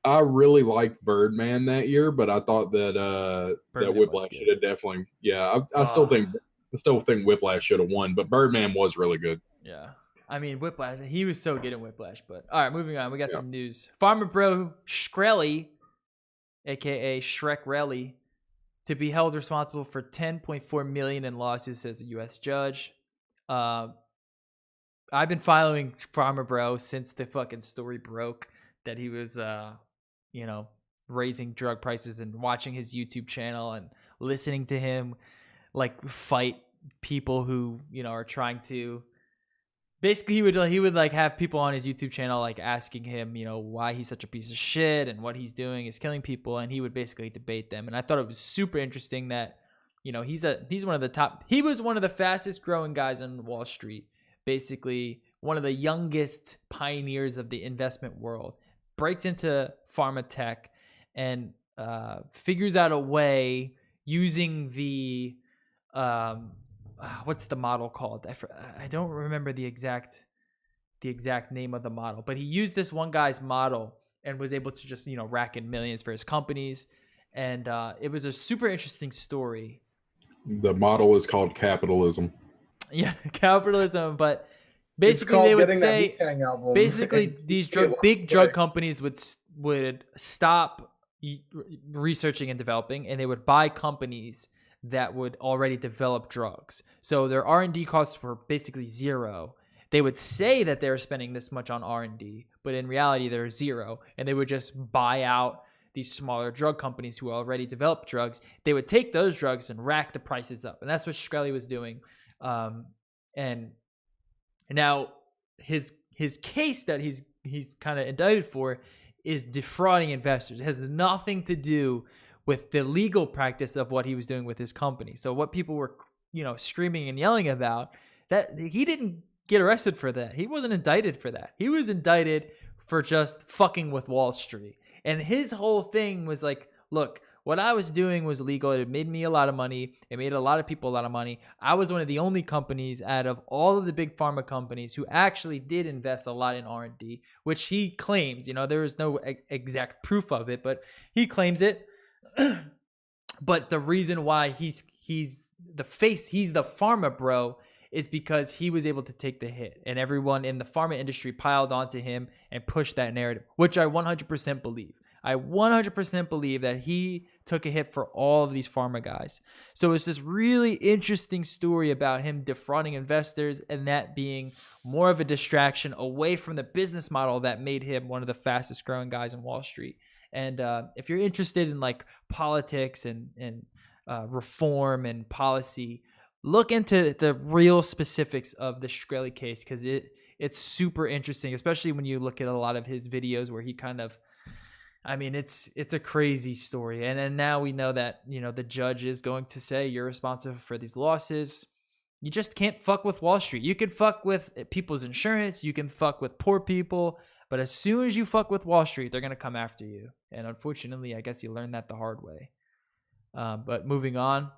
[SPEAKER 4] I really liked Birdman that year, but I thought that Whiplash should have definitely. Yeah, I still think Whiplash should have won, but Birdman was really good.
[SPEAKER 1] Yeah. I mean, Whiplash, he was so good in Whiplash. But all right, moving on. We got some news. Farmer Bro Shkreli, a.k.a. Shrekrelli, to be held responsible for $10.4 million in losses, says a U.S. judge. I've been following Farmer Bro since the fucking story broke that he was, raising drug prices, and watching his YouTube channel and listening to him, fight people who, are trying to... Basically, he would have people on his YouTube channel asking him, why he's such a piece of shit and what he's doing is killing people, and he would basically debate them. And I thought it was super interesting that, he's one of the top. He was one of the fastest growing guys on Wall Street, basically one of the youngest pioneers of the investment world. Breaks into pharma tech and figures out a way using the what's the model called? I don't remember the exact name of the model, but he used this one guy's model and was able to just, rack in millions for his companies. And it was a super interesting story.
[SPEAKER 4] The model is called capitalism.
[SPEAKER 1] Yeah, capitalism. But
[SPEAKER 3] It's
[SPEAKER 1] basically,
[SPEAKER 3] called
[SPEAKER 1] they would
[SPEAKER 3] getting that
[SPEAKER 1] say,
[SPEAKER 3] Wu-Tang album.
[SPEAKER 1] basically, these big drug companies would stop researching and developing, and they would buy companies that would already develop drugs. So their R&D costs were basically zero. They would say that they were spending this much on R&D, but in reality, they're zero. And they would just buy out these smaller drug companies who already developed drugs. They would take those drugs and rack the prices up. And that's what Shkreli was doing. And now his case that he's kind of indicted for is defrauding investors. It has nothing to do with the legal practice of what he was doing with his company. So what people were, screaming and yelling about, that he didn't get arrested for that. He wasn't indicted for that. He was indicted for just fucking with Wall Street. And his whole thing was like, look, what I was doing was legal. It made me a lot of money. It made a lot of people a lot of money. I was one of the only companies out of all of the big pharma companies who actually did invest a lot in R&D, which he claims. There is no exact proof of it, but he claims it. But the reason why he's the pharma bro, is because he was able to take the hit, and everyone in the pharma industry piled onto him and pushed that narrative, which I 100% believe. I 100% believe that he took a hit for all of these pharma guys. So it's this really interesting story about him defrauding investors, and that being more of a distraction away from the business model that made him one of the fastest growing guys in Wall Street. And if you're interested in like politics and reform and policy, look into the real specifics of the Shkreli case, because it's super interesting, especially when you look at a lot of his videos where he kind of, it's a crazy story. And then now we know that, the judge is going to say you're responsible for these losses. You just can't fuck with Wall Street. You can fuck with people's insurance. You can fuck with poor people. But as soon as you fuck with Wall Street, they're going to come after you. And unfortunately, I guess you learned that the hard way. But moving on.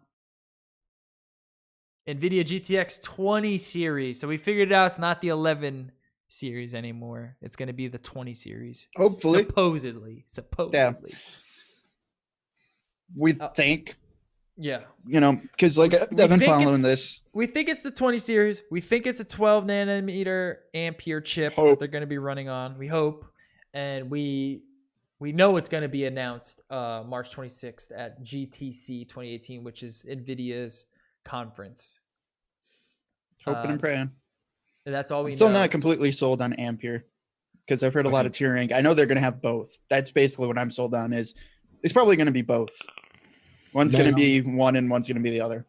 [SPEAKER 1] Nvidia GTX 20 series. So we figured it out. It's not the 11 series anymore. It's going to be the 20 series.
[SPEAKER 2] Hopefully.
[SPEAKER 1] Supposedly.
[SPEAKER 2] Yeah. We think.
[SPEAKER 1] Yeah.
[SPEAKER 2] Because I've been following this.
[SPEAKER 1] We think it's the 20 series. We think it's a 12 nanometer ampere chip that they're going to be running on. We hope. And we know it's going to be announced March 26th at GTC 2018, which is Nvidia's conference.
[SPEAKER 2] Hoping and praying.
[SPEAKER 1] And that's all we know.
[SPEAKER 2] Still not completely sold on ampere, because I've heard a lot of tiering. I know they're going to have both. That's basically what I'm sold on. It's probably going to be both. One's going to be one and one's going to be the other.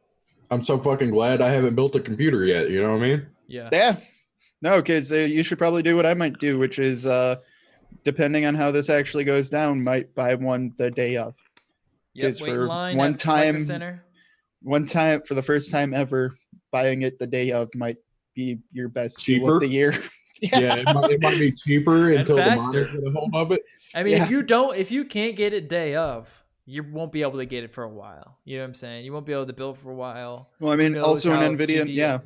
[SPEAKER 4] I'm so fucking glad I haven't built a computer yet. You know what I mean?
[SPEAKER 1] Yeah.
[SPEAKER 2] No, because you should probably do what I might do, which is, depending on how this actually goes down, might buy one the day of.
[SPEAKER 1] Yep, wait in line
[SPEAKER 2] one
[SPEAKER 1] at
[SPEAKER 2] time,
[SPEAKER 1] Micro Center.
[SPEAKER 2] One time, for the first time ever, buying it the day of might be your best deal
[SPEAKER 4] Cheaper?
[SPEAKER 2] of the year.
[SPEAKER 4] Yeah, it might be cheaper
[SPEAKER 1] And
[SPEAKER 4] until
[SPEAKER 1] faster.
[SPEAKER 4] the miners get a hold of it.
[SPEAKER 1] If you can't get it day of, you won't be able to get it for a while. You know what I'm saying? You won't be able to build for a while.
[SPEAKER 2] Well, also in NVIDIA,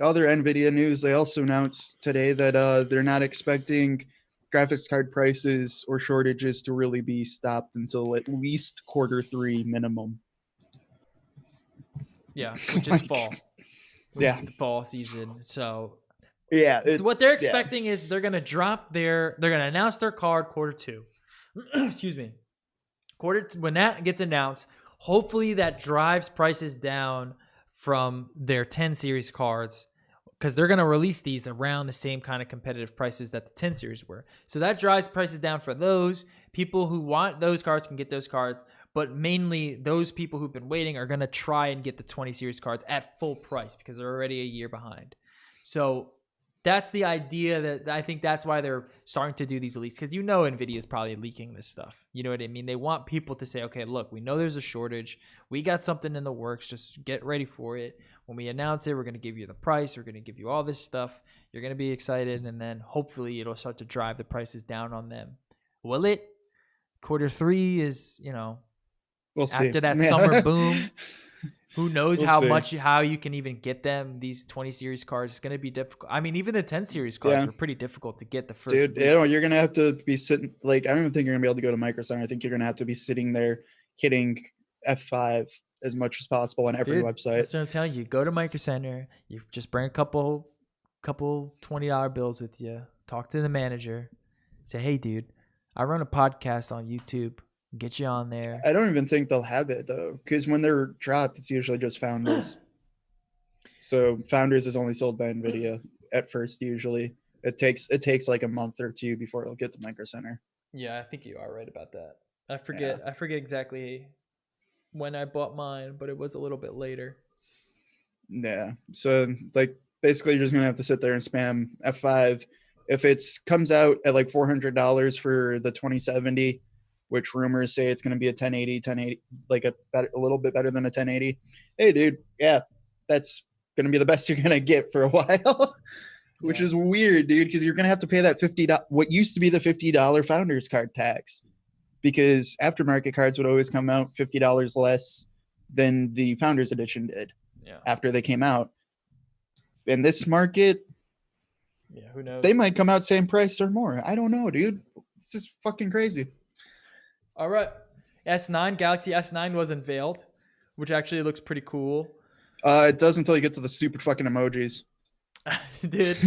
[SPEAKER 2] other NVIDIA news, they also announced today that they're not expecting graphics card prices or shortages to really be stopped until at least Q3 minimum.
[SPEAKER 1] Yeah, which is fall. Which
[SPEAKER 2] Yeah.
[SPEAKER 1] is the fall season. So
[SPEAKER 2] yeah,
[SPEAKER 1] what they're expecting is they're gonna announce their card Q2. Excuse me. When that gets announced, hopefully that drives prices down from their 10 series cards, because they're going to release these around the same kind of competitive prices that the 10 series were. So that drives prices down for those. People who want those cards can get those cards, but mainly those people who've been waiting are going to try and get the 20 series cards at full price because they're already a year behind. So that's the idea. That I think that's why they're starting to do these leaks, because NVIDIA is probably leaking this stuff. You know what I mean? They want people to say, okay, look, we know there's a shortage. We got something in the works. Just get ready for it. When we announce it, we're going to give you the price. We're going to give you all this stuff. You're going to be excited, and then hopefully it'll start to drive the prices down on them. Will it? Q3 is,
[SPEAKER 2] we'll see.
[SPEAKER 1] After that summer boom. Who knows
[SPEAKER 2] We'll see.
[SPEAKER 1] how you can even get them? These 20 series cards, it's going to be difficult. I mean, even the 10 series cards
[SPEAKER 2] Yeah.
[SPEAKER 1] were pretty difficult to get the first
[SPEAKER 2] Dude,
[SPEAKER 1] week.
[SPEAKER 2] you know, you're gonna have to be sitting like I don't even think you're gonna be able to go to Micro Center. I think you're gonna have to be sitting there hitting F5 as much as possible on every
[SPEAKER 1] Dude,
[SPEAKER 2] website.
[SPEAKER 1] that's what I'm telling you. Go to Micro Center. You just bring a couple $20 bills with you. Talk to the manager. Say, hey, dude, I run a podcast on YouTube. Get you on there.
[SPEAKER 2] I don't even think they'll have it though, because when they're dropped, it's usually just Founders. So Founders is only sold by Nvidia at first. Usually, it takes like a month or two before it'll get to Micro Center.
[SPEAKER 1] Yeah, I think you are right about that. I forget exactly when I bought mine, but it was a little bit later.
[SPEAKER 2] Yeah. So like basically, you're just gonna have to sit there and spam F5. If it comes out at like $400 for the 2070, which rumors say it's going to be a 1080, like a little bit better than a 1080. Hey, dude, yeah, that's going to be the best you're going to get for a while, which is weird, dude, because you're going to have to pay that $50, what used to be the $50 Founders card tax, because aftermarket cards would always come out $50 less than the Founders edition did after they came out. In this market,
[SPEAKER 1] who knows?
[SPEAKER 2] They might come out same price or more. I don't know, dude. This is fucking crazy.
[SPEAKER 1] All right. S9, Galaxy S9 was unveiled, which actually looks pretty cool.
[SPEAKER 2] It does until you get to the stupid fucking emojis.
[SPEAKER 1] Dude.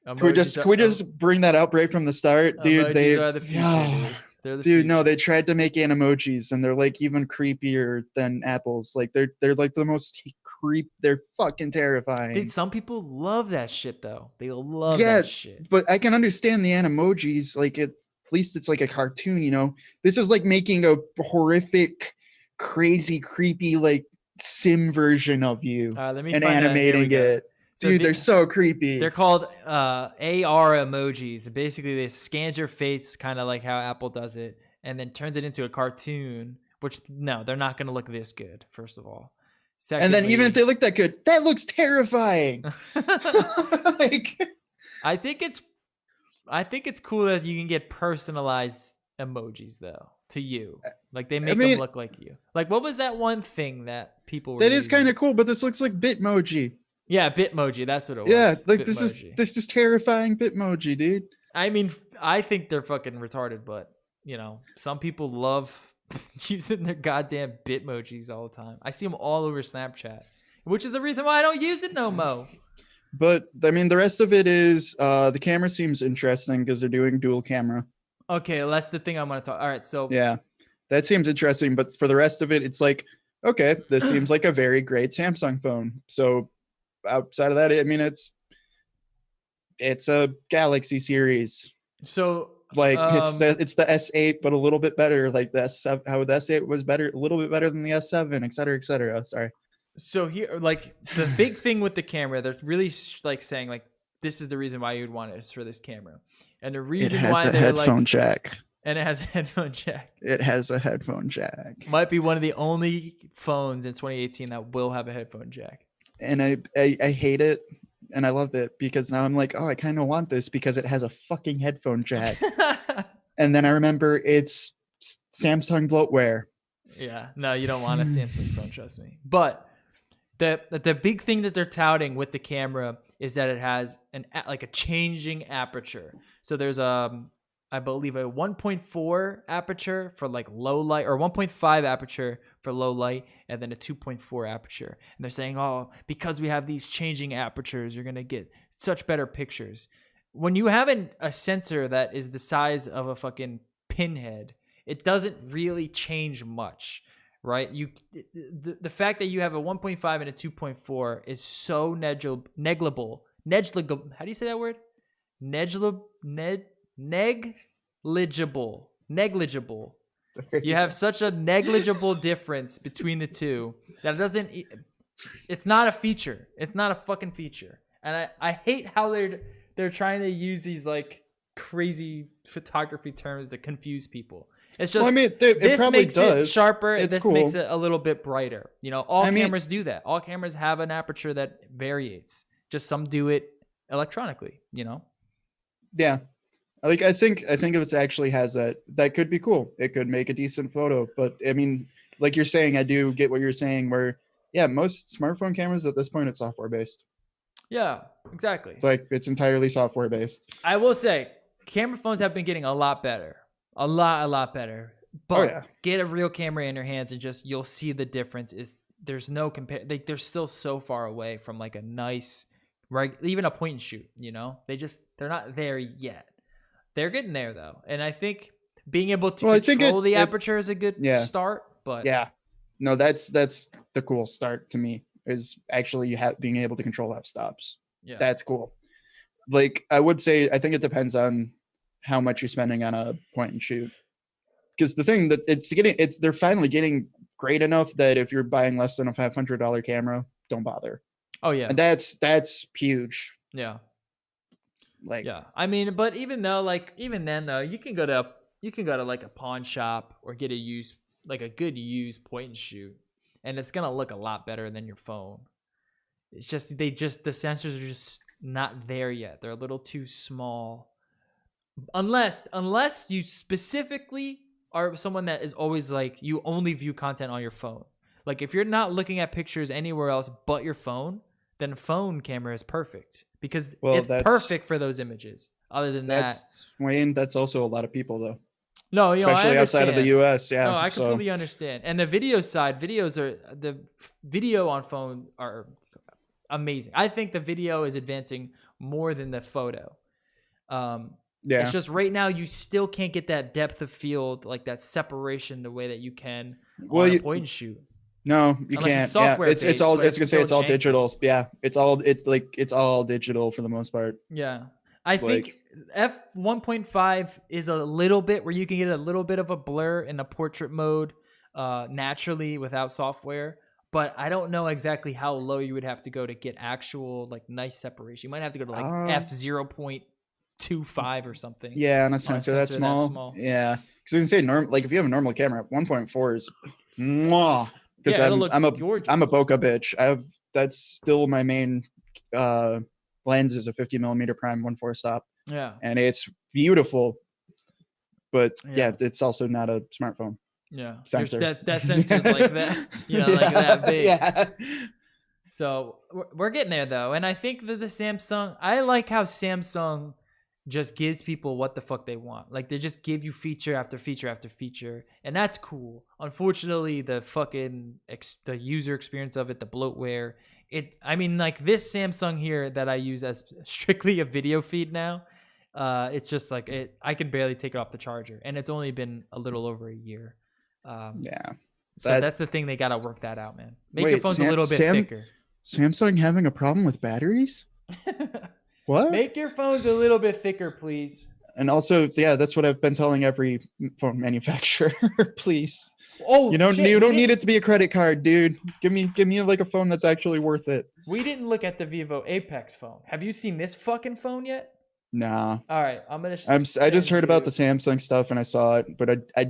[SPEAKER 2] Can we just bring that out right from the start, dude?
[SPEAKER 1] Emojis are the future, dude. They're the future.
[SPEAKER 2] No, they tried to make animojis, and they're like even creepier than apples. Like they're like the most they're fucking terrifying.
[SPEAKER 1] Dude, some people love that shit though. They love that shit.
[SPEAKER 2] But I can understand the animojis. Like at least it's like a cartoon, you know. This is like making a horrific, crazy, creepy like sim version of you and animating it. Dude, they're so creepy.
[SPEAKER 1] They're called AR emojis. Basically, they scan your face kind of like how Apple does it and then turns it into a cartoon, which, no, they're not going to look this good, first of all. Secondly,
[SPEAKER 2] and then even if they look that good, that looks terrifying.
[SPEAKER 1] I think it's cool that you can get personalized emojis, though, to you. Like, they make them look like you. Like, what was that one thing that people were
[SPEAKER 2] That is kind of cool, but this looks like Bitmoji.
[SPEAKER 1] Yeah, Bitmoji. That's what it was.
[SPEAKER 2] Yeah, like
[SPEAKER 1] Bitmoji.
[SPEAKER 2] this is terrifying Bitmoji, dude.
[SPEAKER 1] I mean, I think they're fucking retarded, but you know, some people love using their goddamn Bitmojis all the time. I see them all over Snapchat, which is the reason why I don't use it no mo.
[SPEAKER 2] But I mean, the rest of it is the camera seems interesting because they're doing dual camera.
[SPEAKER 1] Okay, well, that's the thing I'm gonna talk. All right, so
[SPEAKER 2] yeah, that seems interesting. But for the rest of it, it's like, okay, this seems like a very great Samsung phone. So outside of that, I mean, it's a Galaxy series.
[SPEAKER 1] So
[SPEAKER 2] like it's the S8, but a little bit better. Like the S7, how the S8 was better, a little bit better than the S7, et cetera, et cetera. Sorry.
[SPEAKER 1] So here, like the big thing with the camera, they're really like saying like this is the reason why you'd want it is for this camera, and the reason why
[SPEAKER 2] it has a headphone jack.
[SPEAKER 1] And it has a headphone jack.
[SPEAKER 2] It has a headphone jack.
[SPEAKER 1] Might be one of the only phones in 2018 that will have a headphone jack.
[SPEAKER 2] And I hate it and I love it because now I'm like, oh, I kind of want this because it has a fucking headphone jack. And then I remember it's Samsung bloatware.
[SPEAKER 1] Yeah, no, you don't want a Samsung phone, trust me. But the big thing that they're touting with the camera is that it has a changing aperture. So there's I believe a 1.4 aperture for like low light, or 1.5 aperture for low light, and then a 2.4 aperture. And they're saying, oh, because we have these changing apertures, you're going to get such better pictures. When you have a sensor that is the size of a fucking pinhead, it doesn't really change much, right? The fact that you have a 1.5 and a 2.4 is so negligible. How do you say that word? Negligible. You have such a negligible difference between the two that it's not a feature. It's not a fucking feature. And I hate how they're trying to use these like crazy photography terms to confuse people. It's just, this makes it sharper. This makes it a little bit brighter. You know, all cameras do that. All cameras have an aperture that varies. Just some do it electronically, you know?
[SPEAKER 2] Yeah. I think if it actually has that could be cool. It could make a decent photo, but I mean, like you're saying, I do get what you're saying. Where most smartphone cameras at this point it's software based.
[SPEAKER 1] Yeah, exactly.
[SPEAKER 2] Like it's entirely software based.
[SPEAKER 1] I will say, camera phones have been getting a lot better, a lot better. But get a real camera in your hands and just you'll see the difference. There's no compare. They're still so far away from like a nice, right? Even a point and shoot. You know, they're not there yet. They're getting there though, and I think being able to control the aperture is a good start. But
[SPEAKER 2] no, that's the cool start to me is actually being able to control f-stops. Yeah, that's cool. Like I would say, I think it depends on how much you're spending on a point and shoot. Because the thing that they're finally getting great enough that if you're buying less than a $500 camera, don't bother.
[SPEAKER 1] Oh yeah,
[SPEAKER 2] and that's huge.
[SPEAKER 1] Yeah.
[SPEAKER 2] Like
[SPEAKER 1] I mean, but even then though, you can go to like a pawn shop or get a good used point and shoot, and it's gonna look a lot better than your phone. It's just the sensors are just not there yet. They're a little too small. Unless you specifically are someone that is always like you only view content on your phone. Like if you're not looking at pictures anywhere else but your phone, then phone camera is perfect because it's perfect for those images. Other than
[SPEAKER 2] Wayne, that's also a lot of people though.
[SPEAKER 1] No,
[SPEAKER 2] especially outside of the US. Yeah.
[SPEAKER 1] No, I completely understand. And the video side, the video on phone are amazing. I think the video is advancing more than the photo. It's just right now you still can't get that depth of field, like that separation the way that you can on a point and shoot.
[SPEAKER 2] No, you can't. It's software. It's all. It's gonna say it's all digital. Yeah, it's all digital for the most part.
[SPEAKER 1] Yeah, I think f1.5 is a little bit where you can get a little bit of a blur in the portrait mode naturally without software. But I don't know exactly how low you would have to go to get actual like nice separation. You might have to go to like f0.25 or something.
[SPEAKER 2] Yeah, on a sensor that small. Yeah, because you can say like if you have a normal camera, 1.4 is mwah. Because I'm a bokeh bitch. That's still my main lens is a 50mm prime 1.4 stop.
[SPEAKER 1] Yeah,
[SPEAKER 2] and it's beautiful, but it's also not a smartphone.
[SPEAKER 1] Yeah,
[SPEAKER 2] sensor.
[SPEAKER 1] That sensor's like that, like that big.
[SPEAKER 2] Yeah.
[SPEAKER 1] So we're getting there though, and I think that the Samsung. I like how Samsung just gives people what the fuck they want. Like they just give you feature after feature after feature, and that's cool. Unfortunately, the user experience of it, the bloatware. I mean, like this Samsung here that I use as strictly a video feed now. It's just like I can barely take it off the charger, and it's only been a little over a year. So that's the thing. They gotta work that out, man. Make your phones a little bit thicker.
[SPEAKER 2] Samsung having a problem with batteries? What?
[SPEAKER 1] Make your phones a little bit thicker, please.
[SPEAKER 2] And also, that's what I've been telling every phone manufacturer. Please.
[SPEAKER 1] Oh,
[SPEAKER 2] you don't need it to be a credit card, dude. Give me like a phone that's actually worth it.
[SPEAKER 1] We didn't look at the Vivo Apex phone. Have you seen this fucking phone yet?
[SPEAKER 2] Nah.
[SPEAKER 1] All right,
[SPEAKER 2] I just heard about the Samsung stuff and I saw it, but I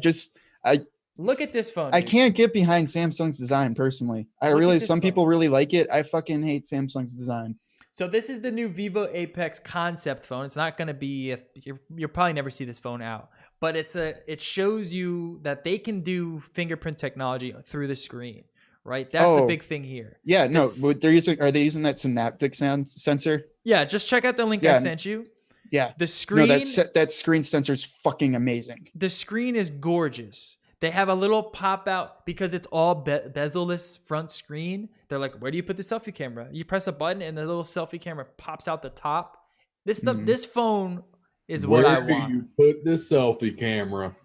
[SPEAKER 1] look at this phone.
[SPEAKER 2] I can't get behind Samsung's design personally. I realize some people really like it. I fucking hate Samsung's design.
[SPEAKER 1] So this is the new Vivo Apex concept phone. It's not going to be you'll probably never see this phone out, but it shows you that they can do fingerprint technology through the screen, right? That's the big thing here.
[SPEAKER 2] Yeah, are they using that synaptic sensor?
[SPEAKER 1] Yeah, just check out the link I sent you.
[SPEAKER 2] Yeah.
[SPEAKER 1] The screen
[SPEAKER 2] that screen sensor is fucking amazing.
[SPEAKER 1] The screen is gorgeous. They have a little pop out because it's all bezel-less front screen. They're like, where do you put the selfie camera? You press a button and the little selfie camera pops out the top. This phone is what I want.
[SPEAKER 4] Where do you put the selfie camera?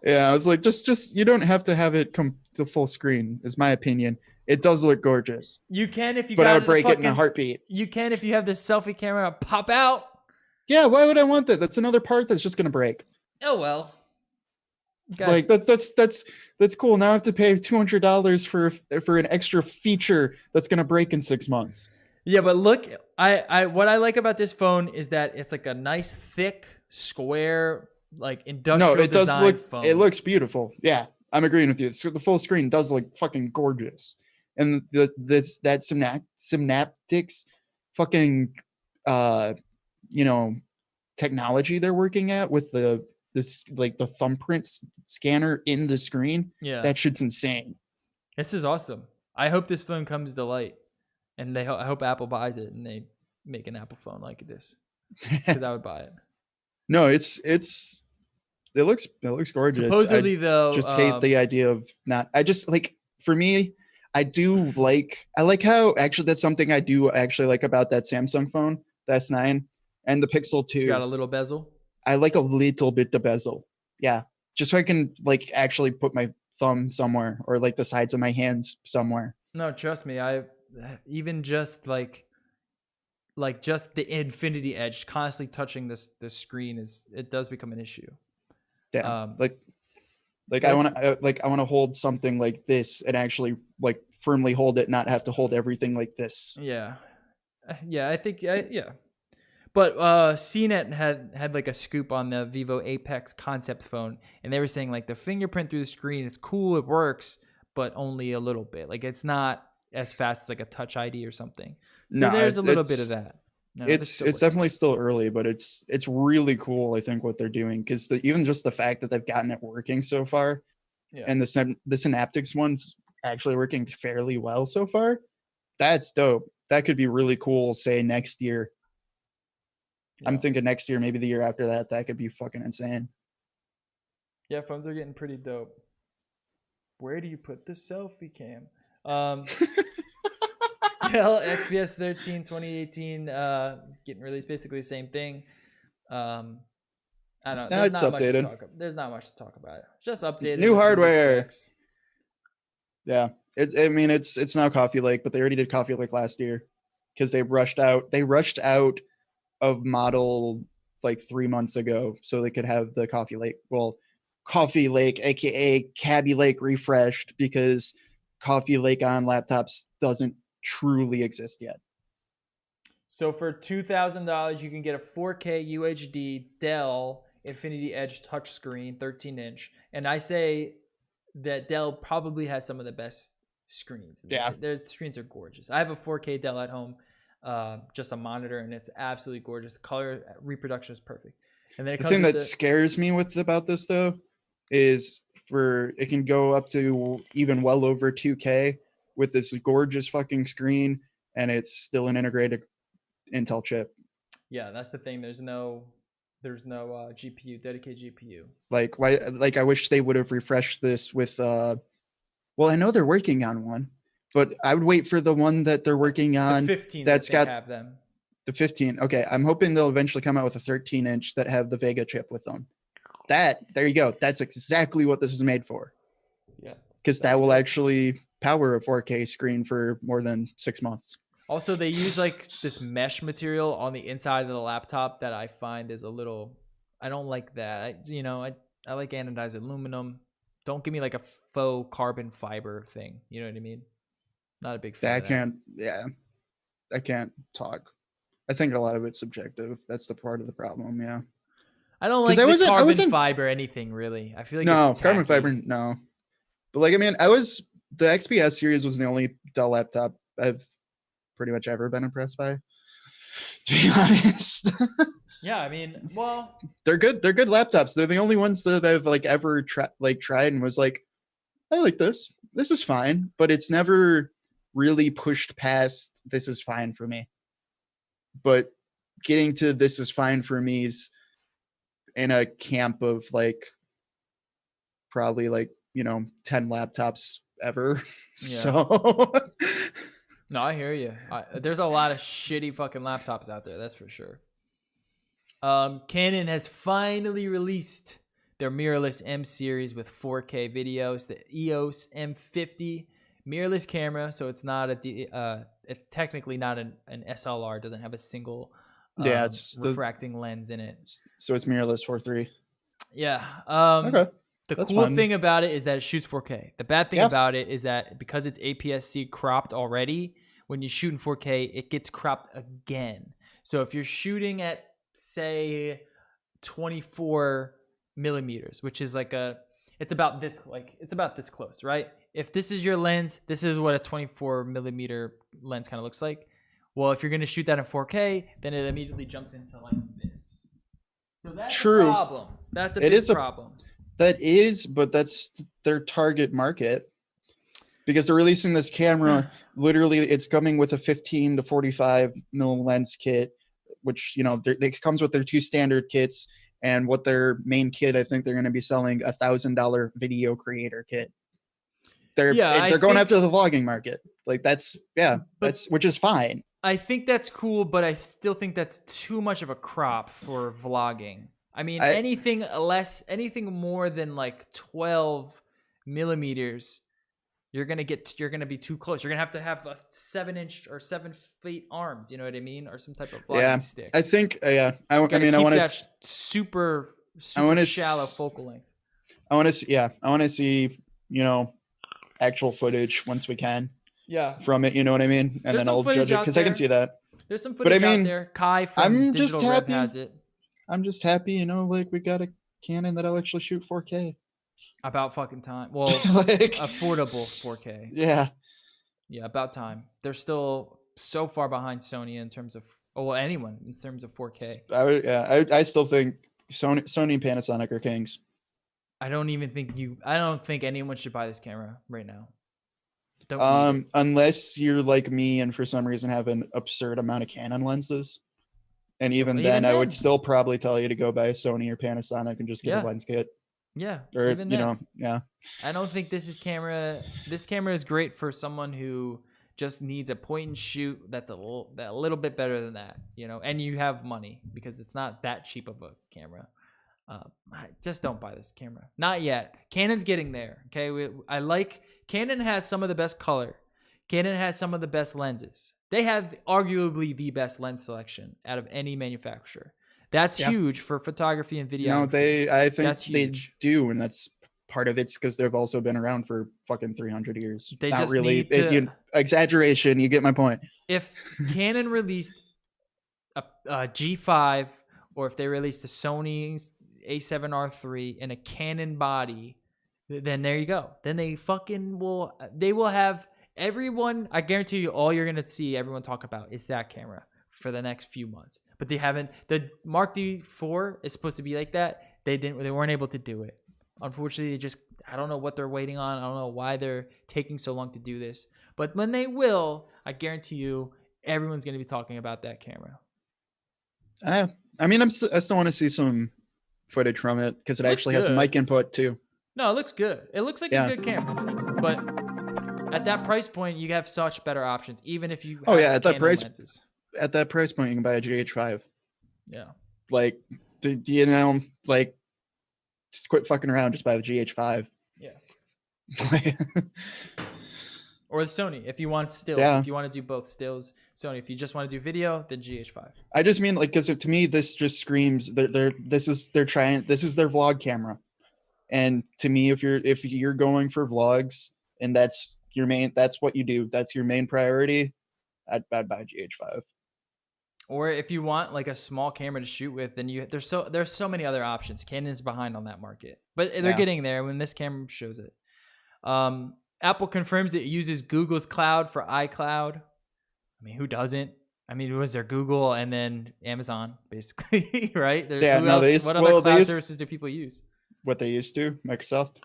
[SPEAKER 2] Yeah, I was like, just you don't have to have it come to full screen, is my opinion. It does look gorgeous.
[SPEAKER 1] You can if you.
[SPEAKER 2] But I would break it in a heartbeat.
[SPEAKER 1] You can if you have this selfie camera pop out.
[SPEAKER 2] Yeah, why would I want that? That's another part that's just gonna break.
[SPEAKER 1] Oh well.
[SPEAKER 2] Like that's cool. Now I have to pay $200 for an extra feature that's gonna break in 6 months.
[SPEAKER 1] Yeah, but look, what I like about this phone is that it's like a nice, thick, square, like industrial design phone.
[SPEAKER 2] It looks beautiful. Yeah, I'm agreeing with you. So the full screen does look fucking gorgeous, and that synaptics fucking technology they're working at with the this like the thumbprint scanner in the screen.
[SPEAKER 1] Yeah.
[SPEAKER 2] That shit's insane.
[SPEAKER 1] This is awesome. I hope this phone comes to light, and I hope Apple buys it and they make an Apple phone like this, because I would buy it.
[SPEAKER 2] No, it looks gorgeous.
[SPEAKER 1] Supposedly, though,
[SPEAKER 2] just hate the idea of not. I just like, for me, I like how actually that's something I do actually like about that Samsung phone, the S9 and the Pixel 2.
[SPEAKER 1] It's got a little bezel.
[SPEAKER 2] I like a little bit the bezel. Yeah. Just so I can like actually put my thumb somewhere, or like the sides of my hands somewhere.
[SPEAKER 1] No, trust me. I even just like just the infinity edge constantly touching this screen it does become an issue.
[SPEAKER 2] Yeah. I want to hold something like this and actually like firmly hold it, not have to hold everything like this.
[SPEAKER 1] Yeah. I think yeah. But CNET had like a scoop on the Vivo Apex concept phone, and they were saying like the fingerprint through the screen is cool, it works, but only a little bit. Like it's not as fast as like a Touch ID or something. So
[SPEAKER 2] No,
[SPEAKER 1] there's a little bit of that. No,
[SPEAKER 2] it's definitely still early, but it's really cool. I think what they're doing, because even just the fact that they've gotten it working so far, and the Synaptics one's actually working fairly well so far. That's dope. That could be really cool. Say next year. Yeah. I'm thinking next year, maybe the year after that. That could be fucking insane.
[SPEAKER 1] Yeah, phones are getting pretty dope. Where do you put the selfie cam? Dell XPS 13 2018 getting released, basically the same thing. I don't know.
[SPEAKER 2] It's updated.
[SPEAKER 1] There's not much to talk about. Just updated.
[SPEAKER 2] New hardware. Yeah. It's now Coffee Lake, but they already did Coffee Lake last year because they rushed out of model like 3 months ago so they could have the Coffee Lake, aka Cabby Lake, refreshed, because Coffee Lake on laptops doesn't truly exist yet.
[SPEAKER 1] So for $2,000 you can get a 4K UHD Dell Infinity Edge touchscreen 13-inch, and I say that Dell probably has some of the best screens.
[SPEAKER 2] Yeah,
[SPEAKER 1] their screens are gorgeous. I have a 4K Dell at home, just a monitor, and it's absolutely gorgeous. Color reproduction is perfect. And then
[SPEAKER 2] the thing that scares me about this though is it can go up to even well over 2K with this gorgeous fucking screen, and it's still an integrated Intel chip.
[SPEAKER 1] Yeah, that's the thing. There's no GPU, dedicated GPU.
[SPEAKER 2] Like why? Like I wish they would have refreshed this with. Well, I know they're working on one, but I would wait for the one that they're working on.
[SPEAKER 1] The 15
[SPEAKER 2] that's got
[SPEAKER 1] have them.
[SPEAKER 2] The 15. Okay, I'm hoping they'll eventually come out with a 13-inch that have the Vega chip with them. There you go. That's exactly what this is made for.
[SPEAKER 1] Yeah.
[SPEAKER 2] Because that will actually power a 4K screen for more than 6 months.
[SPEAKER 1] Also, they use like this mesh material on the inside of the laptop that I find is a little. I don't like that. I like anodized aluminum. Don't give me like a faux carbon fiber thing. You know what I mean? Not a big fan. I can't talk. I think a lot of it's subjective. That's the part of the problem. Yeah. I don't like the carbon fiber anything really. I feel like it's
[SPEAKER 2] carbon fiber. No, but the XPS series was the only Dell laptop I've pretty much ever been impressed by, to be honest.
[SPEAKER 1] Yeah,
[SPEAKER 2] they're good. They're good laptops. They're the only ones that I've ever tried and was like, I like this. This is fine, but it's never really pushed past this is fine for me. But getting to this is fine for me is in a camp of probably 10 laptops ever.
[SPEAKER 1] Yeah.
[SPEAKER 2] So
[SPEAKER 1] no, I hear you. There's a lot of shitty fucking laptops out there, that's for sure. Canon has finally released their mirrorless M series with 4K videos, the EOS M50 mirrorless camera. So it's not it's technically not an SLR. It doesn't have a single it's refracting lens in it.
[SPEAKER 2] So it's mirrorless 4.3.
[SPEAKER 1] Yeah.
[SPEAKER 2] Okay.
[SPEAKER 1] The cool thing about it is that it shoots 4K. The bad thing about it is that because it's APS-C cropped already, when you shoot in 4K, it gets cropped again. So if you're shooting at, say, 24 millimeters, which is it's about this close, right? If this is your lens, this is what a 24 millimeter lens kind of looks like. Well, if you're going to shoot that in 4K, then it immediately jumps into this. So that's
[SPEAKER 2] True.
[SPEAKER 1] a problem. That's a
[SPEAKER 2] It
[SPEAKER 1] big
[SPEAKER 2] is a-
[SPEAKER 1] problem.
[SPEAKER 2] That is, but that's their target market because they're releasing this camera. Literally, it's coming with a 15 to 45 mil lens kit, which it comes with their 2 standard kits and what their main kit. I think they're going to be selling $1,000 video creator kit. They're
[SPEAKER 1] I
[SPEAKER 2] going
[SPEAKER 1] think-
[SPEAKER 2] after the vlogging market. Like that's which is fine.
[SPEAKER 1] I think that's cool, but I still think that's too much of a crop for vlogging. I mean, anything more than like 12 millimeters, you're gonna be too close. You're gonna have a 7-inch or 7 feet arms. You know what I mean, or some type of vlogging stick.
[SPEAKER 2] I think I want
[SPEAKER 1] to super shallow focal length.
[SPEAKER 2] I want to see actual footage once we can.
[SPEAKER 1] Yeah.
[SPEAKER 2] From it, you know what I mean, and
[SPEAKER 1] There's
[SPEAKER 2] then I'll judge it because I can see that.
[SPEAKER 1] There's some footage
[SPEAKER 2] I mean,
[SPEAKER 1] out there. Kai from Digital Rep has it.
[SPEAKER 2] I'm just happy, like we got a Canon that'll actually shoot 4K.
[SPEAKER 1] About fucking time. Well,
[SPEAKER 2] like,
[SPEAKER 1] affordable 4K.
[SPEAKER 2] Yeah.
[SPEAKER 1] Yeah, about time. They're still so far behind Sony in terms of, anyone in terms of 4K.
[SPEAKER 2] I still think Sony and Panasonic are kings.
[SPEAKER 1] I don't think anyone should buy this camera right now.
[SPEAKER 2] Unless you're like me and for some reason have an absurd amount of Canon lenses. And even then, I would still probably tell you to go buy a Sony or Panasonic and just get a lens kit.
[SPEAKER 1] Yeah.
[SPEAKER 2] Or,
[SPEAKER 1] even then.
[SPEAKER 2] yeah.
[SPEAKER 1] I don't think this camera is great for someone who just needs a point and shoot that's a little bit better than that, and you have money because it's not that cheap of a camera. Just don't buy this camera. Not yet. Canon's getting there. Okay. Canon has some of the best color. Canon has some of the best lenses. They have arguably the best lens selection out of any manufacturer. That's huge for photography and video.
[SPEAKER 2] No, I think they do, and that's part of it's because they've also been around for fucking 300 years.
[SPEAKER 1] They
[SPEAKER 2] Not
[SPEAKER 1] just
[SPEAKER 2] really
[SPEAKER 1] need to,
[SPEAKER 2] exaggeration. You get my point.
[SPEAKER 1] If Canon released a G5, or if they released the Sony's A7R III in a Canon body, then there you go. Then they will have everyone. I guarantee you, all you're gonna see everyone talk about is that camera for the next few months. But they haven't. The Mark D4 is supposed to be like that. They weren't able to do it. Unfortunately, I don't know what they're waiting on. I don't know why they're taking so long to do this. But when they will, I guarantee you, everyone's gonna be talking about that camera.
[SPEAKER 2] I still want to see some footage from it because it actually has mic input too.
[SPEAKER 1] No, it looks good. It looks like a good camera. But at that price point, you have such better options. Even if you
[SPEAKER 2] at that price lenses. At that price point, you can buy a GH5.
[SPEAKER 1] Yeah.
[SPEAKER 2] Like, just quit fucking around. Just buy the GH5.
[SPEAKER 1] Yeah. Or the Sony if you want stills.
[SPEAKER 2] Yeah.
[SPEAKER 1] If you want to do both stills, Sony. If you just want to do video, then GH5.
[SPEAKER 2] I just mean because to me this just screams this is their vlog camera, and to me if you're going for vlogs and that's what you do, that's your main priority, I'd buy GH5. Or
[SPEAKER 1] if you want like a small camera to shoot with, then there's so many other options. Canon's behind on that market, but they're getting there when this camera shows it. Apple confirms it uses Google's cloud for iCloud. I mean, who doesn't? I mean, it was their Google and then Amazon, basically, right? What other cloud services do people use?
[SPEAKER 2] What they used to, Microsoft.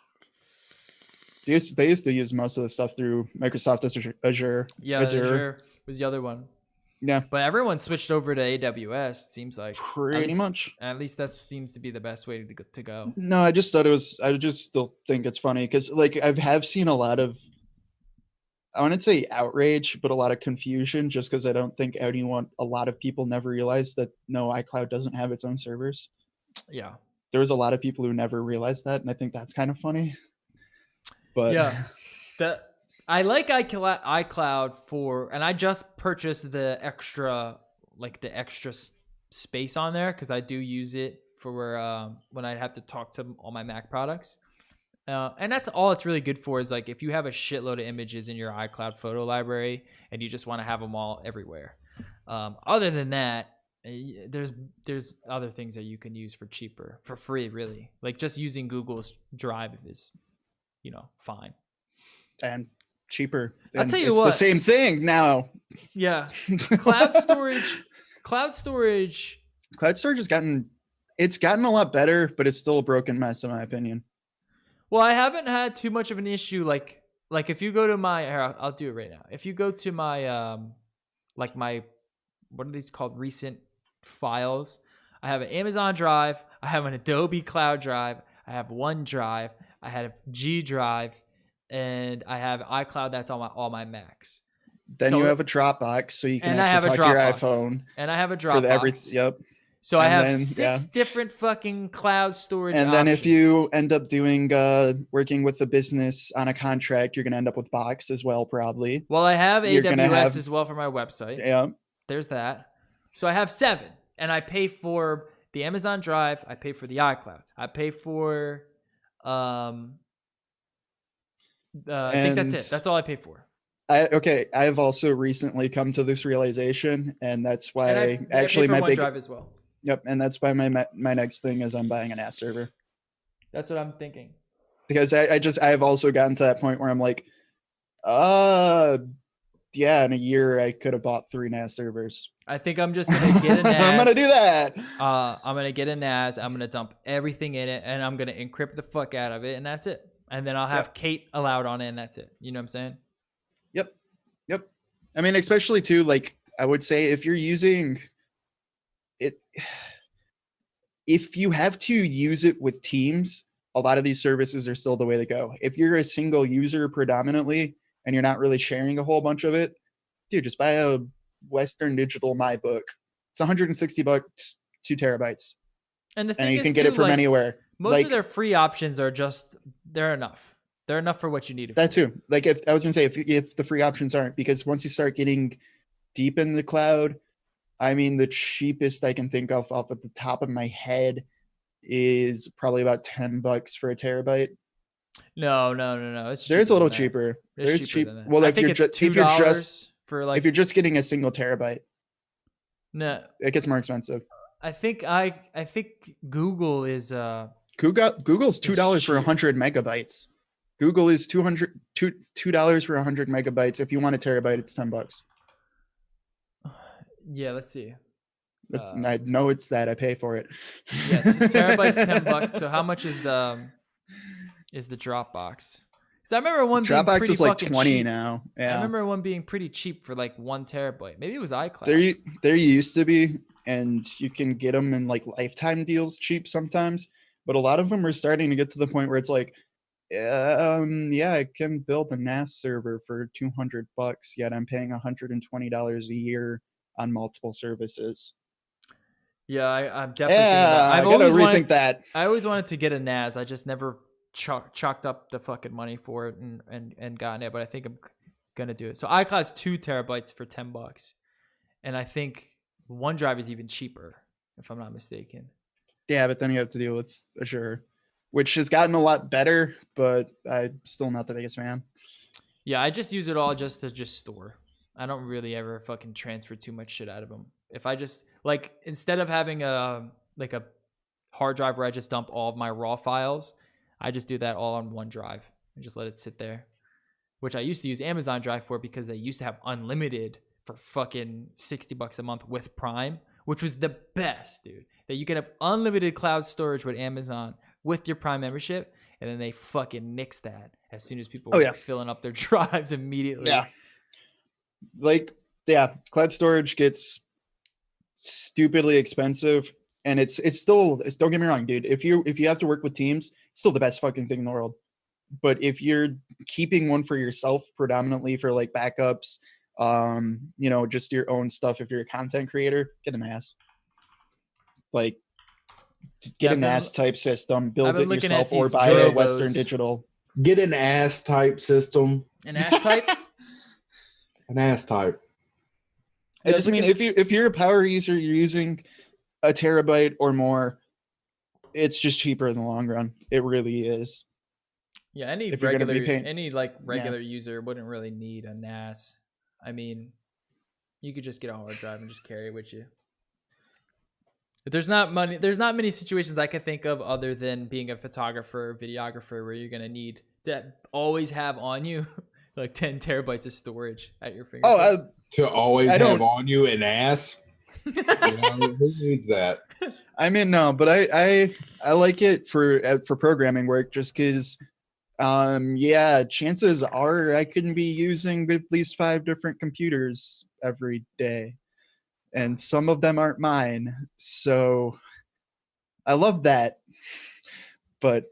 [SPEAKER 2] They used to use most of the stuff through Microsoft Azure.
[SPEAKER 1] Yeah, Azure was the other one.
[SPEAKER 2] Yeah,
[SPEAKER 1] but everyone switched over to AWS. Seems like
[SPEAKER 2] pretty much.
[SPEAKER 1] At least that seems to be the best way to go.
[SPEAKER 2] No, I just still think it's funny because like I have seen a lot of, I wouldn't say outrage, but a lot of confusion just because I don't think a lot of people never realized that iCloud doesn't have its own servers.
[SPEAKER 1] Yeah,
[SPEAKER 2] there was a lot of people who never realized that, and I think that's kind of funny. But
[SPEAKER 1] yeah, I like iCloud and I just purchased the extra space on there because I do use it for when I have to talk to all my Mac products. And that's all it's really good for is like if you have a shitload of images in your iCloud photo library and you just want to have them all everywhere. Other than that, there's other things that you can use for free, really. Like just using Google's Drive is, fine.
[SPEAKER 2] And cheaper.
[SPEAKER 1] I'll tell you
[SPEAKER 2] it's
[SPEAKER 1] what.
[SPEAKER 2] The same thing now.
[SPEAKER 1] Yeah. Cloud storage. Cloud storage
[SPEAKER 2] has gotten It's gotten a lot better, but it's still a broken mess in my opinion.
[SPEAKER 1] Well, I haven't had too much of an issue. Like if you go to my, here, I'll do it right now. If you go to my, like my, what are these called? Recent files. I have an Amazon Drive. I have an Adobe Cloud Drive. I have OneDrive. I have G Drive, and I have iCloud. That's on all my Macs.
[SPEAKER 2] Then
[SPEAKER 1] So-
[SPEAKER 2] you have a Dropbox, so you can
[SPEAKER 1] And I have a
[SPEAKER 2] actually talk to your
[SPEAKER 1] Dropbox.
[SPEAKER 2] iPhone
[SPEAKER 1] And I have a
[SPEAKER 2] for the
[SPEAKER 1] Dropbox.
[SPEAKER 2] Yep.
[SPEAKER 1] So I
[SPEAKER 2] And
[SPEAKER 1] have
[SPEAKER 2] then,
[SPEAKER 1] 6 different fucking cloud storage
[SPEAKER 2] And then if
[SPEAKER 1] options.
[SPEAKER 2] you end up doing working with the business on a contract, you're gonna end up with Box as well, probably.
[SPEAKER 1] Well, I have
[SPEAKER 2] you're gonna
[SPEAKER 1] AWS
[SPEAKER 2] have-
[SPEAKER 1] as well for my website.
[SPEAKER 2] Yeah.
[SPEAKER 1] There's that. So I have 7, and I pay for the Amazon Drive. I pay for the iCloud. I pay for, I think that's it.
[SPEAKER 2] And-
[SPEAKER 1] That's all I pay for.
[SPEAKER 2] I've also recently come to this realization, and that's why
[SPEAKER 1] And I
[SPEAKER 2] actually
[SPEAKER 1] pay for
[SPEAKER 2] my big
[SPEAKER 1] OneDrive as well.
[SPEAKER 2] Yep, and that's why my next thing is I'm buying an NAS server.
[SPEAKER 1] That's what I'm thinking.
[SPEAKER 2] Because I've also gotten to that point where I'm like, yeah, in a year I could have bought 3 NAS servers.
[SPEAKER 1] I think I'm just gonna get a NAS.
[SPEAKER 2] I'm gonna do that.
[SPEAKER 1] I'm gonna get a NAS. I'm gonna dump everything in it, and I'm gonna encrypt the fuck out of it, and that's it. And then I'll have Kate allowed on it, and that's it. You know what I'm saying?
[SPEAKER 2] Yep. I mean, especially too, like I would say if you're using it, if you have to use it with teams, a lot of these services are still the way to go. If you're a single user predominantly and you're not really sharing a whole bunch of it, dude, just buy a Western Digital MyBook. It's $160, 2 terabytes,
[SPEAKER 1] And the thing
[SPEAKER 2] and you
[SPEAKER 1] is,
[SPEAKER 2] can get
[SPEAKER 1] too,
[SPEAKER 2] it from
[SPEAKER 1] like,
[SPEAKER 2] anywhere.
[SPEAKER 1] Most
[SPEAKER 2] Like-
[SPEAKER 1] of their free options are just they're enough. They're enough for what you need.
[SPEAKER 2] That too. Like if I was gonna say if the free options aren't, because once you start getting deep in the cloud, I mean the cheapest I can think of off at the top of my head is probably about $10 for a terabyte.
[SPEAKER 1] No. It's
[SPEAKER 2] There's a
[SPEAKER 1] cheaper
[SPEAKER 2] little
[SPEAKER 1] than that.
[SPEAKER 2] cheaper.
[SPEAKER 1] It's
[SPEAKER 2] There's
[SPEAKER 1] cheaper
[SPEAKER 2] cheap.
[SPEAKER 1] than that.
[SPEAKER 2] Well,
[SPEAKER 1] I
[SPEAKER 2] if
[SPEAKER 1] think
[SPEAKER 2] you're
[SPEAKER 1] it's
[SPEAKER 2] just if you're just
[SPEAKER 1] for like
[SPEAKER 2] if you're just getting a single terabyte,
[SPEAKER 1] no.
[SPEAKER 2] it gets more expensive.
[SPEAKER 1] I think Google is
[SPEAKER 2] Google's $2 for
[SPEAKER 1] cheap.
[SPEAKER 2] 100 megabytes. Google is $2 for 100 megabytes. If you want a terabyte, it's $10.
[SPEAKER 1] yeah. Let's see.
[SPEAKER 2] I know it's that. I pay for it.
[SPEAKER 1] Yeah, terabytes $10. So how much is the Dropbox? Because I remember one being
[SPEAKER 2] Dropbox
[SPEAKER 1] pretty
[SPEAKER 2] is like
[SPEAKER 1] fucking
[SPEAKER 2] 20
[SPEAKER 1] cheap.
[SPEAKER 2] now.
[SPEAKER 1] I
[SPEAKER 2] Yeah.
[SPEAKER 1] remember one being pretty cheap for like 1 terabyte. Maybe it was iCloud.
[SPEAKER 2] There used to be, and you can get them in like lifetime deals cheap sometimes, but a lot of them are starting to get to the point where it's like, yeah, I can build a NAS server for $200, yet I'm paying $120 a year on multiple services.
[SPEAKER 1] Yeah, I'm definitely.
[SPEAKER 2] Yeah,
[SPEAKER 1] I've
[SPEAKER 2] I gotta
[SPEAKER 1] always
[SPEAKER 2] rethink
[SPEAKER 1] wanted.
[SPEAKER 2] that.
[SPEAKER 1] I always wanted to get a NAS. I just never chalked up the fucking money for it and gotten it. But I think I'm gonna do it. So iCloud's 2 terabytes for $10, and I think OneDrive is even cheaper, if I'm not mistaken.
[SPEAKER 2] Yeah, but then you have to deal with Azure, which has gotten a lot better, but I'm still not the biggest fan.
[SPEAKER 1] Yeah, I just use it all just to store. I don't really ever fucking transfer too much shit out of them. If I just like instead of having a hard drive where I just dump all of my raw files, I just do that all on OneDrive and just let it sit there. Which I used to use Amazon Drive for because they used to have unlimited for fucking $60 a month with Prime, which was the best, dude. That you could have unlimited cloud storage with Amazon with your Prime membership, and then they fucking nix that as soon as people were filling up their drives immediately.
[SPEAKER 2] Yeah. Like, yeah, cloud storage gets stupidly expensive, and it's still, don't get me wrong, dude. If you have to work with teams, it's still the best fucking thing in the world. But if you're keeping one for yourself predominantly for like backups, just your own stuff, if you're a content creator, get an NAS. Like, get a NAS type system, build it yourself, or buy a Western Digital.
[SPEAKER 4] Get an ass type system.
[SPEAKER 1] An ass type?
[SPEAKER 4] An ass type.
[SPEAKER 2] I just mean, if you're a power user, you're using a terabyte or more, it's just cheaper in the long run. It really is.
[SPEAKER 1] Yeah, any regular user wouldn't really need a NAS. I mean, you could just get a hard drive and just carry it with you. But there's not many situations I can think of other than being a photographer or videographer where you're gonna need to always have on you like 10 terabytes of storage at your fingertips.
[SPEAKER 4] To always have on you an ass. You know, who needs that?
[SPEAKER 2] I mean, no, but I like it for programming work just because, yeah, chances are I couldn't be using at least 5 different computers every day, and some of them aren't mine. So I love that, but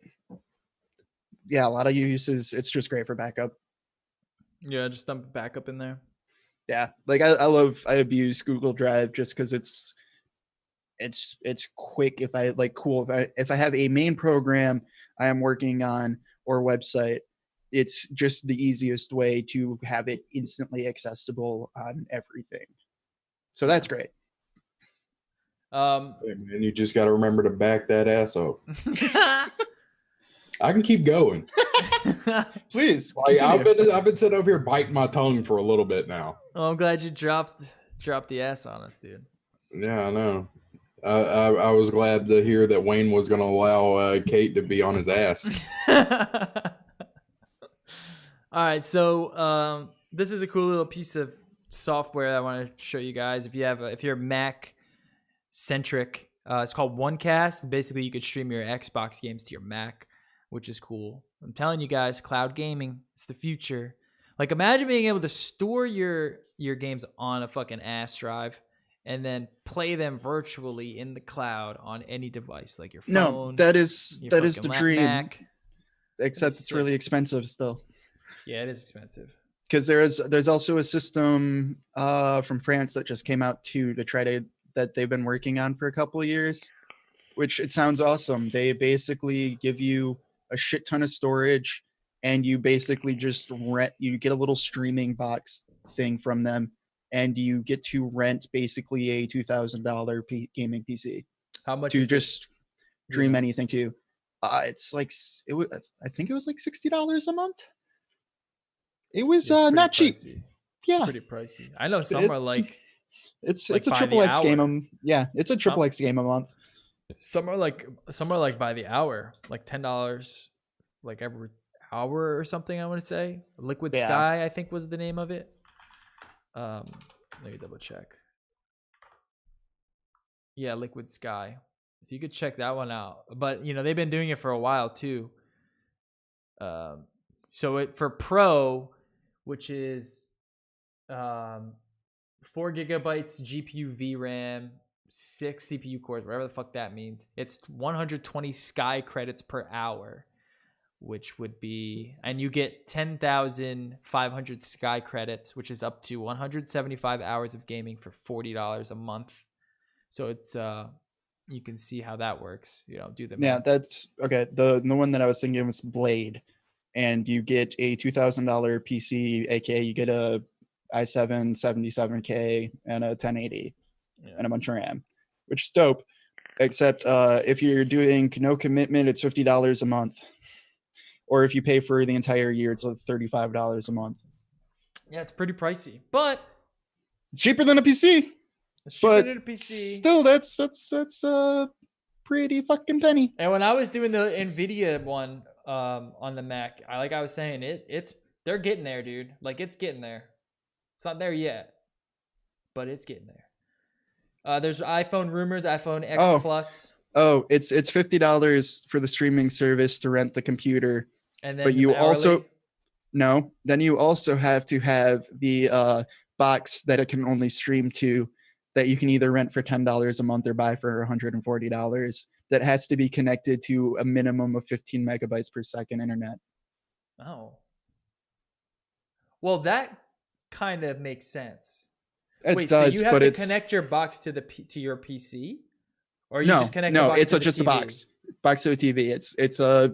[SPEAKER 2] yeah, a lot of uses. It's just great for backup.
[SPEAKER 1] Yeah, just dump it back up in there.
[SPEAKER 2] Yeah, like I abuse Google Drive just because it's quick. If I like cool if I have a main program I am working on or website, it's just the easiest way to have it instantly accessible on everything. So that's great.
[SPEAKER 4] Hey, man, you just got to remember to back that ass up. I can keep going.
[SPEAKER 2] Please,
[SPEAKER 4] Like,
[SPEAKER 2] continue.
[SPEAKER 4] I've been sitting over here biting my tongue for a little bit now.
[SPEAKER 1] Oh, I'm glad you dropped the ass on us, dude.
[SPEAKER 4] Yeah, I know. I was glad to hear that Wayne was going to allow Kate to be on his ass.
[SPEAKER 1] All right, so this is a cool little piece of software that I want to show you guys. If you're Mac centric, it's called OneCast. Basically, you could stream your Xbox games to your Mac, which is cool. I'm telling you guys, cloud gaming, it's the future. Like, imagine being able to store your games on a fucking ass drive and then play them virtually in the cloud on any device, like your phone.
[SPEAKER 2] No, that is the dream.
[SPEAKER 1] Mac.
[SPEAKER 2] Except it's really expensive still.
[SPEAKER 1] Yeah, it is expensive.
[SPEAKER 2] Because there's also a system from France that just came out too that they've been working on for a couple of years, which it sounds awesome. They basically give you a shit ton of storage, and you basically just you get a little streaming box thing from them, and you get to rent basically a $2,000 gaming PC.
[SPEAKER 1] How much
[SPEAKER 2] to
[SPEAKER 1] is
[SPEAKER 2] just stream anything to? It's like I think it was like $60 a month. It was not cheap.
[SPEAKER 1] Pricey.
[SPEAKER 2] Yeah,
[SPEAKER 1] it's pretty pricey. I know some are like
[SPEAKER 2] it's
[SPEAKER 1] like
[SPEAKER 2] a
[SPEAKER 1] by
[SPEAKER 2] triple
[SPEAKER 1] the
[SPEAKER 2] X
[SPEAKER 1] hour.
[SPEAKER 2] game. Yeah, it's a triple X game a month.
[SPEAKER 1] Some are like by the hour, like $10 like every hour or something. I want to say Liquid Sky, I think was the name of it. Let me double check. Yeah, Liquid Sky. So you could check that one out. But they've been doing it for a while too. So for Pro, which is 4 gigabytes GPU VRAM, 6 CPU cores, whatever the fuck that means. It's 120 Sky credits per hour, which would be, and you get 10,500 Sky credits, which is up to 175 hours of gaming for $40 a month. So it's you can see how that works. Do the math.
[SPEAKER 2] Yeah, that's okay. The one that I was thinking was Blade, and you get a $2,000 PC, aka you get a i7 77K and a 1080 and a bunch of RAM, which is dope. Except if you're doing no commitment, it's $50 a month, or if you pay for the entire year, it's like $35 a month.
[SPEAKER 1] Yeah, it's pretty pricey, but
[SPEAKER 2] it's cheaper than a PC. Still, that's a pretty fucking penny.
[SPEAKER 1] And when I was doing the Nvidia one on the Mac, I was saying, they're getting there, dude. Like, it's getting there. It's not there yet, but it's getting there. There's iPhone rumors, iPhone X Plus.
[SPEAKER 2] Oh, it's $50 for the streaming service to rent the computer, and then but you also then you also have to have the box that it can only stream to, that you can either rent for $10 a month or buy for $140. That has to be connected to a minimum of 15 megabytes per second internet.
[SPEAKER 1] Oh, well, that kind of makes sense.
[SPEAKER 2] It does,
[SPEAKER 1] so you have
[SPEAKER 2] but
[SPEAKER 1] to connect your box to your PC, or you just connect?
[SPEAKER 2] No,
[SPEAKER 1] the box
[SPEAKER 2] it's
[SPEAKER 1] to
[SPEAKER 2] just
[SPEAKER 1] the
[SPEAKER 2] a box to a TV. It's a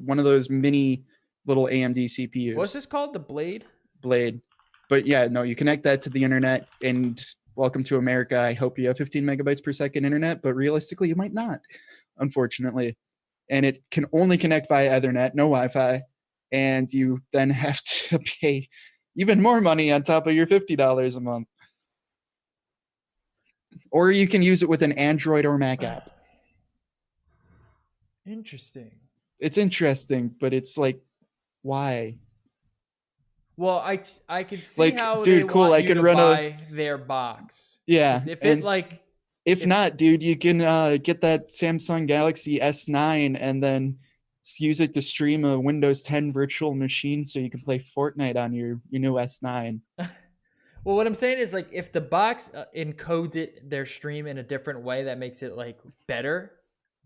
[SPEAKER 2] one of those mini little AMD CPUs.
[SPEAKER 1] What's this called? The Blade.
[SPEAKER 2] But yeah, no, you connect that to the internet, and welcome to America. I hope you have 15 megabytes per second internet, but realistically, you might not, unfortunately. And it can only connect via Ethernet, no Wi-Fi, and you then have to pay even more money on top of your $50 a month. Or you can use it with an Android or Mac app.
[SPEAKER 1] Interesting.
[SPEAKER 2] It's interesting, but it's like, why?
[SPEAKER 1] Well, I can see
[SPEAKER 2] Like,
[SPEAKER 1] how
[SPEAKER 2] dude,
[SPEAKER 1] they
[SPEAKER 2] cool,
[SPEAKER 1] want
[SPEAKER 2] I
[SPEAKER 1] you
[SPEAKER 2] can
[SPEAKER 1] to
[SPEAKER 2] run a-
[SPEAKER 1] buy their box.
[SPEAKER 2] Yeah,
[SPEAKER 1] 'Cause if
[SPEAKER 2] and
[SPEAKER 1] it like
[SPEAKER 2] if not, dude, you can get that Samsung Galaxy S9 and then use it to stream a Windows 10 virtual machine so you can play Fortnite on your new S9.
[SPEAKER 1] well, what I'm saying is like if the box encodes their stream in a different way that makes it like better,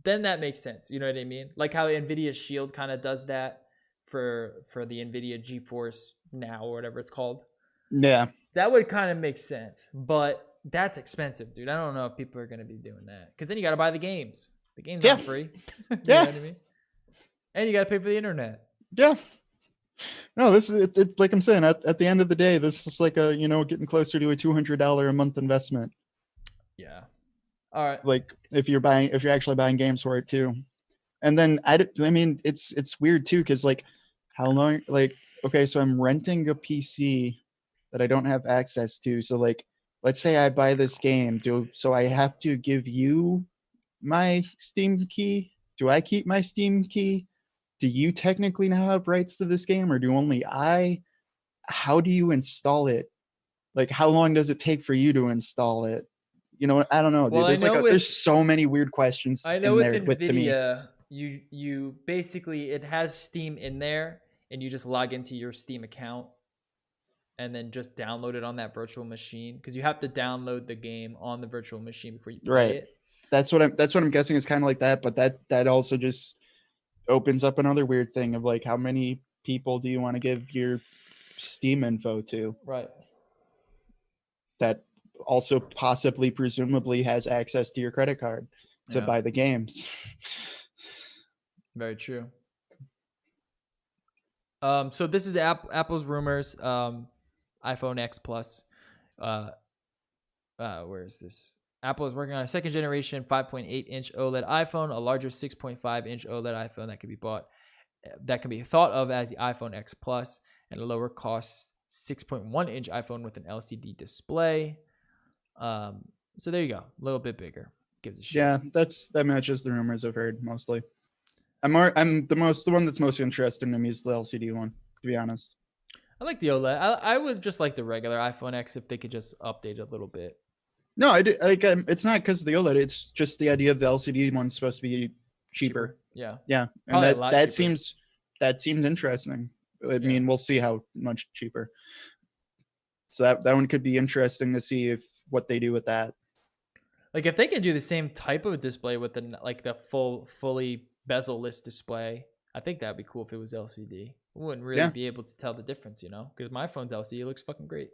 [SPEAKER 1] then that makes sense. You know what I mean? Like how Nvidia Shield kind of does that for the Nvidia GeForce Now or whatever it's called.
[SPEAKER 2] Yeah.
[SPEAKER 1] That would kind of make sense, but that's expensive, dude. I don't know if people are going to be doing that because then you got to buy the games. The games aren't free. You
[SPEAKER 2] Yeah.
[SPEAKER 1] know what I mean? And you got to pay for the internet.
[SPEAKER 2] Yeah. No, this is it, like I'm saying, at the end of the day, this is like a, getting closer to a $200 a month investment.
[SPEAKER 1] Yeah. All right.
[SPEAKER 2] Like if you're actually buying games for it too. And then I mean, it's weird too, because like how long, like, okay, so I'm renting a PC that I don't have access to. So like, let's say I buy this game, so I have to give you my Steam key? Do I keep my Steam key? Do you technically now have rights to this game, or do only I? How do you install it? Like, how long does it take for you to install it? I don't know, dude.
[SPEAKER 1] Well,
[SPEAKER 2] There's so many weird questions
[SPEAKER 1] I know
[SPEAKER 2] in
[SPEAKER 1] with
[SPEAKER 2] there to me.
[SPEAKER 1] Nvidia, you basically it has Steam in there, and you just log into your Steam account, and then just download it on that virtual machine because you have to download the game on the virtual machine before you play it.
[SPEAKER 2] That's what I'm guessing is kind of like that, but that also just opens up another weird thing of like how many people do you want to give your Steam info to?
[SPEAKER 1] Right.
[SPEAKER 2] That also possibly presumably has access to your credit card to buy the games.
[SPEAKER 1] Very true. So this is Apple's rumors. iPhone X Plus. Where is this? Apple is working on a second generation 5.8-inch OLED iPhone, a larger 6.5-inch OLED iPhone that can be thought of as the iPhone X Plus, and a lower cost 6.1-inch iPhone with an LCD display. So there you go, a little bit bigger. Gives a shit.
[SPEAKER 2] Yeah, that matches the rumors I've heard mostly. The one that's most interesting to me is the LCD one, to be honest.
[SPEAKER 1] I like the OLED. I would just like the regular iPhone X if they could just update it a little bit.
[SPEAKER 2] No, I do, like it's not because of the OLED. It's just the idea of the LCD one's supposed to be cheaper.
[SPEAKER 1] Yeah.
[SPEAKER 2] Yeah,
[SPEAKER 1] Probably a
[SPEAKER 2] and
[SPEAKER 1] lot
[SPEAKER 2] that
[SPEAKER 1] cheaper.
[SPEAKER 2] seems interesting. I mean, we'll see how much cheaper. So that one could be interesting to see what they do with that.
[SPEAKER 1] Like if they could do the same type of display with the fully bezel-less display, I think that'd be cool if it was LCD. We wouldn't really be able to tell the difference, because my phone's LCD. It looks fucking great.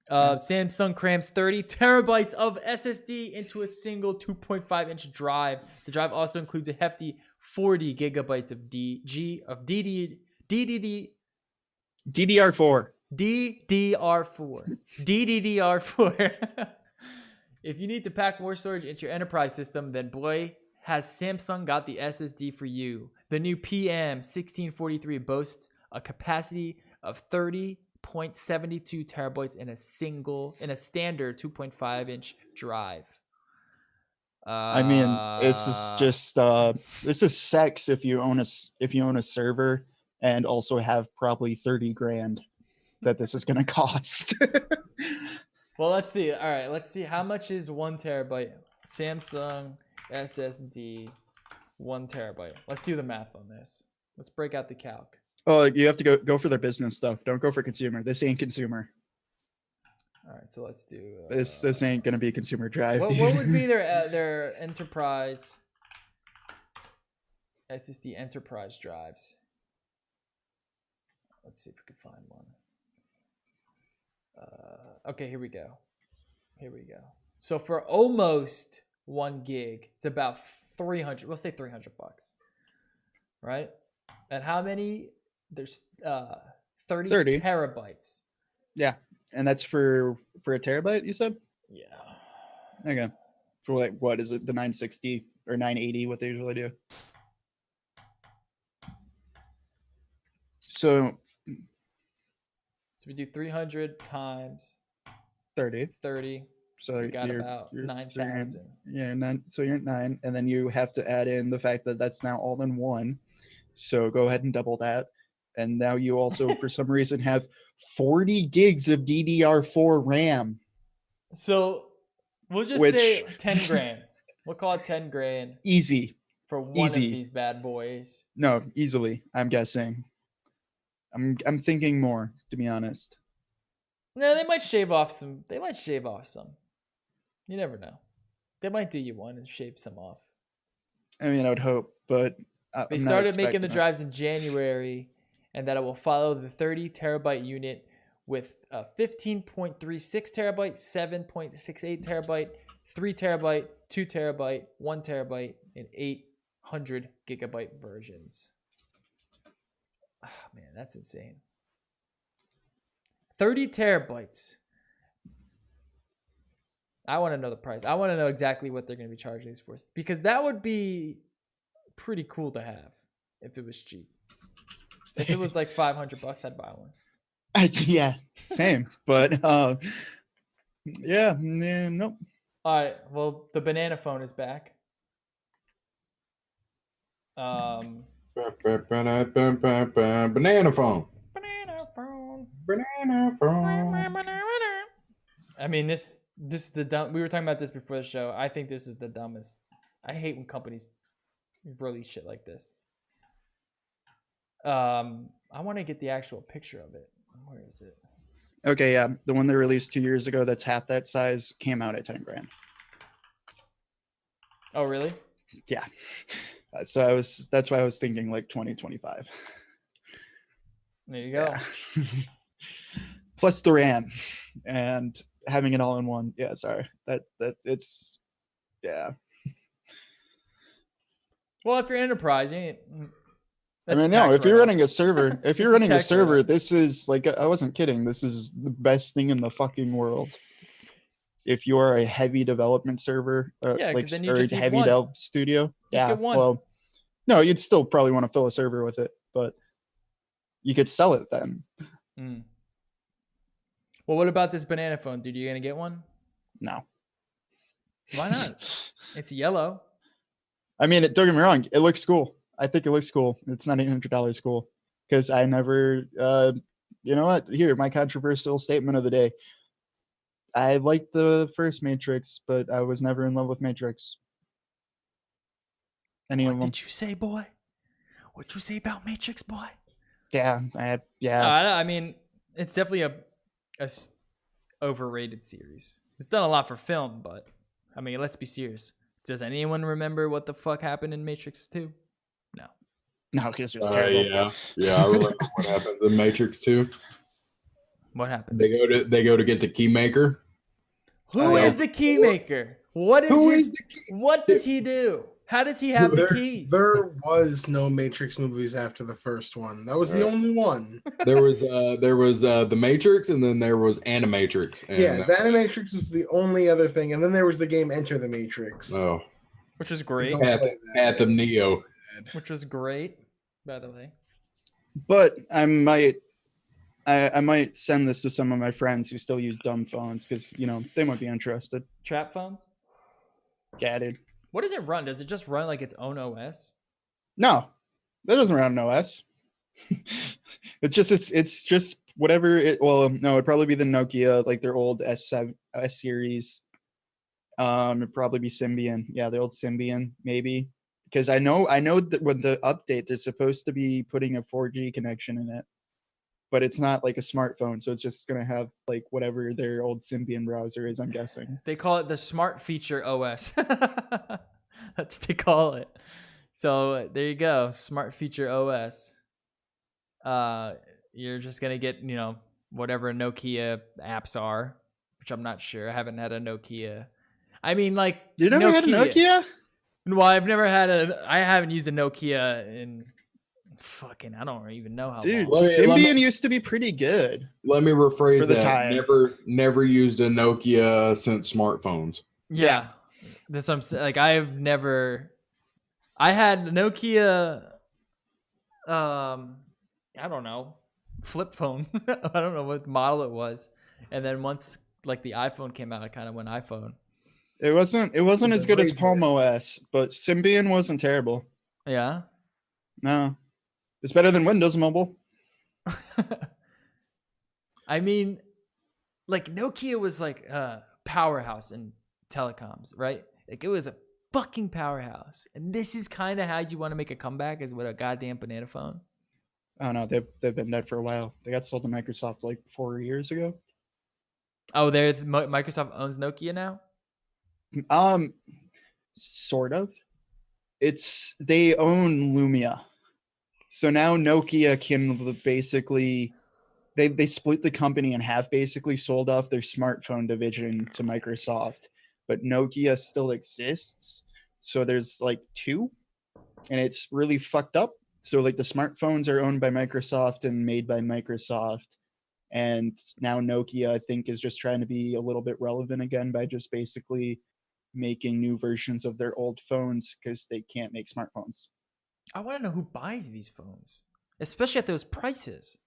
[SPEAKER 1] Samsung crams 30 terabytes of SSD into a single 2.5-inch drive. The drive also includes a hefty 40 gigabytes of
[SPEAKER 2] DDR4.
[SPEAKER 1] DDR4. If you need to pack more storage into your enterprise system, then boy, has Samsung got the SSD for you. The new PM1643 boasts a capacity of 30.72 terabytes in a standard 2.5-inch drive.
[SPEAKER 2] I mean, this is sex if you own a server and also have probably 30 grand that this is going to cost.
[SPEAKER 1] Well, let's see. All right, let's see how much is 1 terabyte. Samsung SSD 1 terabyte. Let's do the math on this. Let's break out the calc.
[SPEAKER 2] Oh, you have to go for their business stuff. Don't go for consumer. This ain't consumer.
[SPEAKER 1] All right, so let's do.
[SPEAKER 2] This ain't gonna be a consumer drive.
[SPEAKER 1] What would be their enterprise SSD enterprise drives? Let's see if we can find one. Okay, here we go. So for almost 1 gig, it's about 300. We'll say $300, right? And how many? There's 30 terabytes.
[SPEAKER 2] Yeah, and that's for a terabyte, you said?
[SPEAKER 1] Yeah.
[SPEAKER 2] Okay. For like, what is it? The 960 or 980? What they usually do. So
[SPEAKER 1] we do 300 times
[SPEAKER 2] 30. So
[SPEAKER 1] we got about 9,000.
[SPEAKER 2] Yeah, so you're at 9, and then you have to add in the fact that that's now all in one. So go ahead and double that, and now you also, for some reason, have 40 gigs of DDR4 RAM.
[SPEAKER 1] So we'll just
[SPEAKER 2] Which-
[SPEAKER 1] say 10 grand. We'll call it 10 grand
[SPEAKER 2] Easy.
[SPEAKER 1] for one
[SPEAKER 2] Easy.
[SPEAKER 1] of these bad boys.
[SPEAKER 2] No, easily. I'm guessing. I'm thinking more, to be honest.
[SPEAKER 1] No, they might shave off some. You never know. They might do you one and shave some off.
[SPEAKER 2] I mean, I would hope, but
[SPEAKER 1] They started making the drives in January, and that it will follow the 30 terabyte unit with a 15.36 terabyte, 7.68 terabyte, 3 terabyte, 2 terabyte, 1 terabyte, and 800 gigabyte versions. Oh, man, that's insane. 30 terabytes. I want to know the price. I want to know exactly what they're going to be charging these for, because that would be pretty cool to have if it was cheap. If it was like $500, I'd buy one.
[SPEAKER 2] Yeah, same. But nope.
[SPEAKER 1] All right. Well, the banana phone is back.
[SPEAKER 4] Banana phone.
[SPEAKER 1] Banana phone.
[SPEAKER 4] Banana phone.
[SPEAKER 1] I mean, this is the dumb. We were talking about this before the show. I think this is the dumbest. I hate when companies release shit like this. I want to get the actual picture of it. Where is it?
[SPEAKER 2] Okay, yeah, the one they released 2 years ago that's half that size came out at 10 grand.
[SPEAKER 1] Oh, really?
[SPEAKER 2] Yeah. So that's why I was thinking like 2025.
[SPEAKER 1] There you go.
[SPEAKER 2] Yeah. Plus the RAM and having it all in one. Yeah, sorry. That it's yeah.
[SPEAKER 1] Well, if you're enterprise, you ain't.
[SPEAKER 2] I mean, no, if you're running a server,
[SPEAKER 1] It's a
[SPEAKER 2] running a
[SPEAKER 1] tax
[SPEAKER 2] server,
[SPEAKER 1] write-off.
[SPEAKER 2] this is like, I wasn't kidding. This is the best thing in the fucking world. If you are a heavy development server,
[SPEAKER 1] Yeah, 'cause
[SPEAKER 2] like
[SPEAKER 1] then you
[SPEAKER 2] or
[SPEAKER 1] just need
[SPEAKER 2] heavy
[SPEAKER 1] one.
[SPEAKER 2] dev studio,
[SPEAKER 1] Just get one.
[SPEAKER 2] Well, no, you'd still probably want to fill a server with it, but you could sell it then.
[SPEAKER 1] Mm. Well, what about this banana phone, dude? You gonna get one?
[SPEAKER 2] No,
[SPEAKER 1] Why not? It's yellow.
[SPEAKER 2] I mean, don't get me wrong. It looks cool. I think it looks cool. It's not $800 cool because I never. You know what? Here, my controversial statement of the day. I liked the first Matrix, but I was never in love with Matrix. Any
[SPEAKER 1] What
[SPEAKER 2] of them?
[SPEAKER 1] did you say, boy? What you say about Matrix, boy?
[SPEAKER 2] Yeah,
[SPEAKER 1] I mean, it's definitely a overrated series. It's done a lot for film, but I mean, let's be serious. Does anyone remember what the fuck happened in Matrix 2? No.
[SPEAKER 2] No, because it was terrible.
[SPEAKER 4] Yeah, I remember what happens in Matrix 2.
[SPEAKER 1] What happens?
[SPEAKER 4] They go to get the key maker.
[SPEAKER 1] Who is the key maker? What is
[SPEAKER 4] Who
[SPEAKER 1] his?
[SPEAKER 4] is
[SPEAKER 1] What does he do? How does he have the keys?
[SPEAKER 3] There was no Matrix movies after the first one. That was the only one.
[SPEAKER 4] There was the Matrix, and then there was Animatrix. And
[SPEAKER 3] Yeah, the Animatrix was the only other thing, and then there was the game Enter the Matrix.
[SPEAKER 4] Oh,
[SPEAKER 1] Which was great.
[SPEAKER 3] Don't play that.
[SPEAKER 4] Path of Neo.
[SPEAKER 1] Which was great, by the way.
[SPEAKER 2] But I might send this to some of my friends who still use dumb phones because they might be interested.
[SPEAKER 1] Trap phones?
[SPEAKER 2] Yeah, dude.
[SPEAKER 1] What does it run? Does it just run like its own OS?
[SPEAKER 2] No, that doesn't run on OS. it's just whatever it. Well, no, it'd probably be the Nokia, like their old S7 S series. It'd probably be Symbian. Yeah, the old Symbian, maybe. Because I know that with the update, they're supposed to be putting a 4G connection in it, but it's not like a smartphone, so it's just gonna have like whatever their old Symbian browser is. I'm guessing.
[SPEAKER 1] They call it the Smart Feature OS. That's what they call it. So there you go, Smart Feature OS. You're just gonna get whatever Nokia apps are, which I'm not sure. I haven't had a Nokia. I mean, like
[SPEAKER 2] You never had a Nokia?
[SPEAKER 1] Well, I haven't used a Nokia in fucking, I don't even know how
[SPEAKER 2] Dude,
[SPEAKER 1] long.
[SPEAKER 2] Symbian used to be pretty good.
[SPEAKER 4] Let me rephrase
[SPEAKER 2] For the
[SPEAKER 4] that.
[SPEAKER 2] time.
[SPEAKER 4] Never used a Nokia since smartphones.
[SPEAKER 1] Yeah. That's what I'm saying. Like, I had Nokia, I don't know, flip phone. I don't know what model it was. And then once like the iPhone came out, I kind of went iPhone.
[SPEAKER 2] It wasn't as good as
[SPEAKER 3] Razor.
[SPEAKER 2] Palm OS, but Symbian wasn't terrible.
[SPEAKER 1] Yeah.
[SPEAKER 2] No. It's better than Windows Mobile.
[SPEAKER 1] I mean, like Nokia was like a powerhouse in telecoms, right? Like it was a fucking powerhouse. And this is kind of how you want to make a comeback, is with a goddamn banana phone.
[SPEAKER 2] Oh no, they've been dead for a while. They got sold to Microsoft like 4 years ago.
[SPEAKER 1] Oh, Microsoft owns Nokia now?
[SPEAKER 2] Sort of. They own Lumia. So now Nokia can basically they split the company in half, basically sold off their smartphone division to Microsoft, but Nokia still exists. So there's like two, and it's really fucked up. So like the smartphones are owned by Microsoft and made by Microsoft. And now Nokia, I think, is just trying to be a little bit relevant again by just basically making new versions of their old phones because they can't make smartphones.
[SPEAKER 1] I want to know who buys these phones, especially at those prices.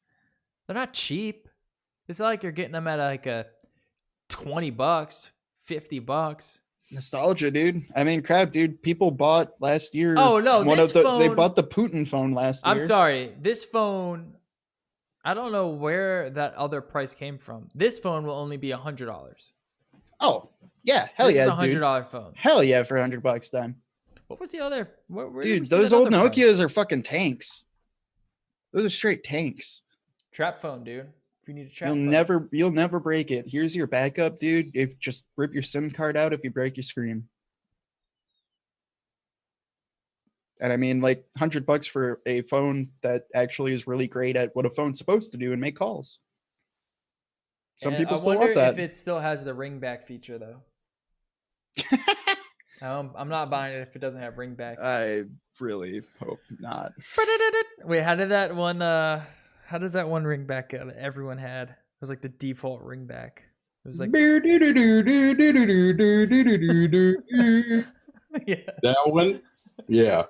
[SPEAKER 1] They're not cheap. It's not like you're getting them at like a $20, $50.
[SPEAKER 2] Nostalgia, dude. I mean, crap, dude. People bought last year.
[SPEAKER 1] Oh no,
[SPEAKER 2] they bought the Putin phone last year.
[SPEAKER 1] I'm sorry. This phone, I don't know where that other price came from. This phone will only be $100.
[SPEAKER 2] Oh, yeah. Hell
[SPEAKER 1] This
[SPEAKER 2] yeah,
[SPEAKER 1] is a
[SPEAKER 2] dude.
[SPEAKER 1] $100 phone.
[SPEAKER 2] Hell yeah, for $100 then.
[SPEAKER 1] What was the other? Where did we
[SPEAKER 2] Dude,
[SPEAKER 1] see
[SPEAKER 2] those
[SPEAKER 1] that
[SPEAKER 2] old
[SPEAKER 1] other
[SPEAKER 2] Nokias
[SPEAKER 1] price?
[SPEAKER 2] are fucking tanks. Those are straight tanks.
[SPEAKER 1] Trap phone, dude. If you need a trap
[SPEAKER 2] You'll never break it. Here's your backup, dude. If just rip your SIM card out if you break your screen. And I mean, like $100 for a phone that actually is really great at what a phone's supposed to do and make calls. Some people still want
[SPEAKER 1] I wonder
[SPEAKER 2] that.
[SPEAKER 1] if it still has the ring back feature though. I'm not buying it if it doesn't have ring backs.
[SPEAKER 2] I really hope not.
[SPEAKER 1] Wait, how did that one? How does that one ring back that everyone had? It was like the default ring back. It was like
[SPEAKER 4] Yeah.
[SPEAKER 1] yeah.
[SPEAKER 4] That one? Yeah.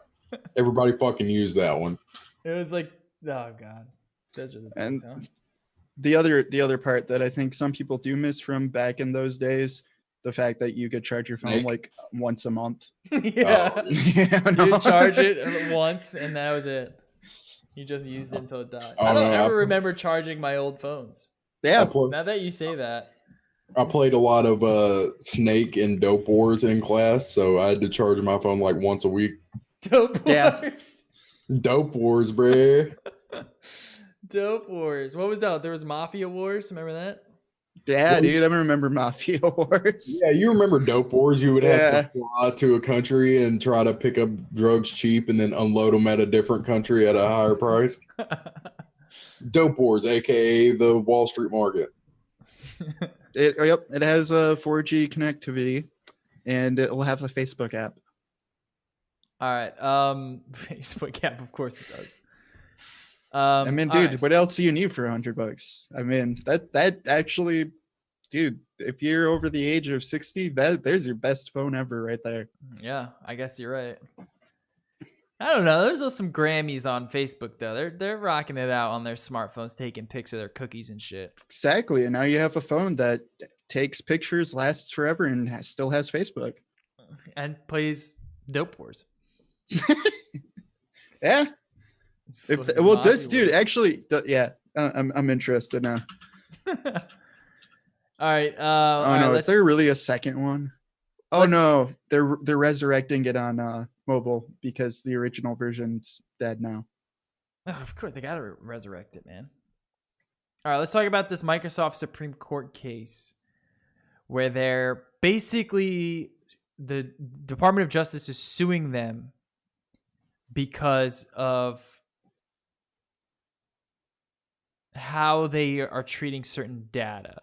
[SPEAKER 4] Everybody fucking used that one.
[SPEAKER 1] It was like, oh god, those are the things, huh?
[SPEAKER 2] The other part that I think some people do miss from back in those days, the fact that you could charge your phone
[SPEAKER 4] Snake?
[SPEAKER 2] like once a month.
[SPEAKER 1] Yeah,
[SPEAKER 2] Yeah,
[SPEAKER 1] you charge it once and that was it. You just used it until it died.
[SPEAKER 4] Oh,
[SPEAKER 1] I don't
[SPEAKER 4] no,
[SPEAKER 1] ever remember charging my old phones.
[SPEAKER 2] Yeah,
[SPEAKER 1] Now that you say that,
[SPEAKER 4] I played a lot of Snake and Dope Wars in class, so I had to charge my phone like once a week.
[SPEAKER 1] Dope
[SPEAKER 2] Yeah.
[SPEAKER 1] Wars.
[SPEAKER 4] Dope Wars, bruh.
[SPEAKER 1] Dope Wars. What was that? There was Mafia Wars. Remember that?
[SPEAKER 2] yeah, dude. I remember Mafia Wars.
[SPEAKER 4] Yeah, you remember Dope Wars? You would have
[SPEAKER 2] Yeah.
[SPEAKER 4] to fly to a country and try to pick up drugs cheap and then unload them at a different country at a higher price. Dope Wars, aka the Wall Street market.
[SPEAKER 2] It has a 4G connectivity, and it'll have a Facebook app.
[SPEAKER 1] All right. Facebook app, of course it does.
[SPEAKER 2] I mean,
[SPEAKER 1] all
[SPEAKER 2] dude,
[SPEAKER 1] right.
[SPEAKER 2] what else do you need for $100? I mean, that actually, dude, if you're over the age of 60, there's your best phone ever right there.
[SPEAKER 1] Yeah, I guess you're right. I don't know. There's some Grammys on Facebook though. They're rocking it out on their smartphones, taking pics of their cookies and shit.
[SPEAKER 2] Exactly. And now you have a phone that takes pictures, lasts forever, and still has Facebook.
[SPEAKER 1] And plays Dope Wars.
[SPEAKER 2] Yeah.
[SPEAKER 1] Fucking
[SPEAKER 2] Well,
[SPEAKER 1] Mafia
[SPEAKER 2] this dude
[SPEAKER 1] Wars.
[SPEAKER 2] actually, yeah, I'm interested now.
[SPEAKER 1] All right.
[SPEAKER 2] Oh no, is there really a second one? Oh
[SPEAKER 1] let's-
[SPEAKER 2] no, they're resurrecting it on mobile because the original version's dead now.
[SPEAKER 1] Oh, of course, they gotta resurrect it, man. All right, let's talk about this Microsoft Supreme Court case where they're basically the Department of Justice is suing them because of how they are treating certain data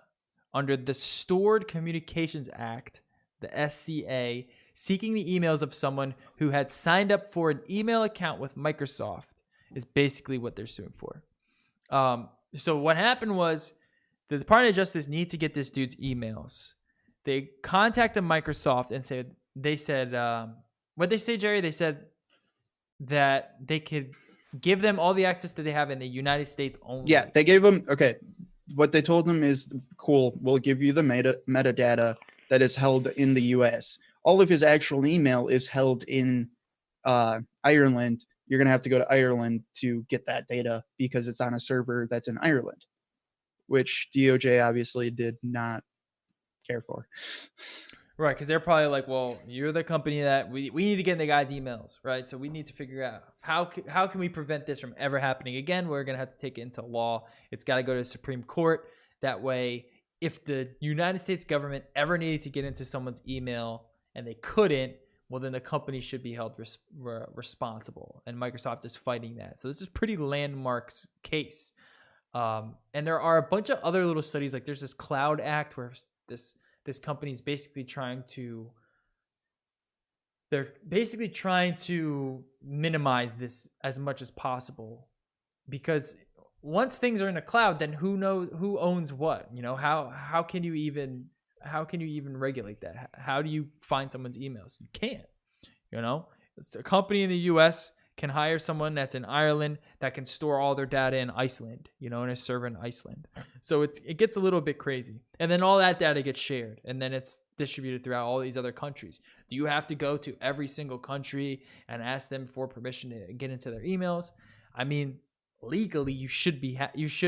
[SPEAKER 1] under the Stored Communications Act, the SCA, seeking the emails of someone who had signed up for an email account with Microsoft is basically what they're suing for. So what happened was the Department of Justice needs to get this dude's emails. They contacted Microsoft and said, what'd they say, Jerry? They said that they could give them all the access that they have in the United States only.
[SPEAKER 2] Yeah, they gave them, okay, what they told them is, cool, we'll give you the metadata that is held in the US. All of his actual email is held in Ireland, you're going to have to go to Ireland to get that data because it's on a server that's in Ireland, which DOJ obviously did not care for.
[SPEAKER 1] Right, because they're probably like, well, you're the company that we need to get in the guy's emails, right? So we need to figure out how can we prevent this from ever happening again. We're going to have to take it into law. It's got to go to the Supreme Court. That way, if the United States government ever needed to get into someone's email and they couldn't, well, then the company should be held responsible. And Microsoft is fighting that. So this is pretty landmark case. And there are a bunch of other little studies. Like there's this Cloud Act where this company is basically trying to minimize this as much as possible, because once things are in the cloud, then who knows who owns what? You know, how can you even regulate that? How do you find someone's emails? You can't. You know, it's a company in the US can hire someone that's in Ireland that can store all their data in Iceland, you know, in a server in Iceland. So it gets a little bit crazy. And then all that data gets shared and then it's distributed throughout all these other countries. Do you have to go to every single country and ask them for permission to get into their emails? I mean, legally you should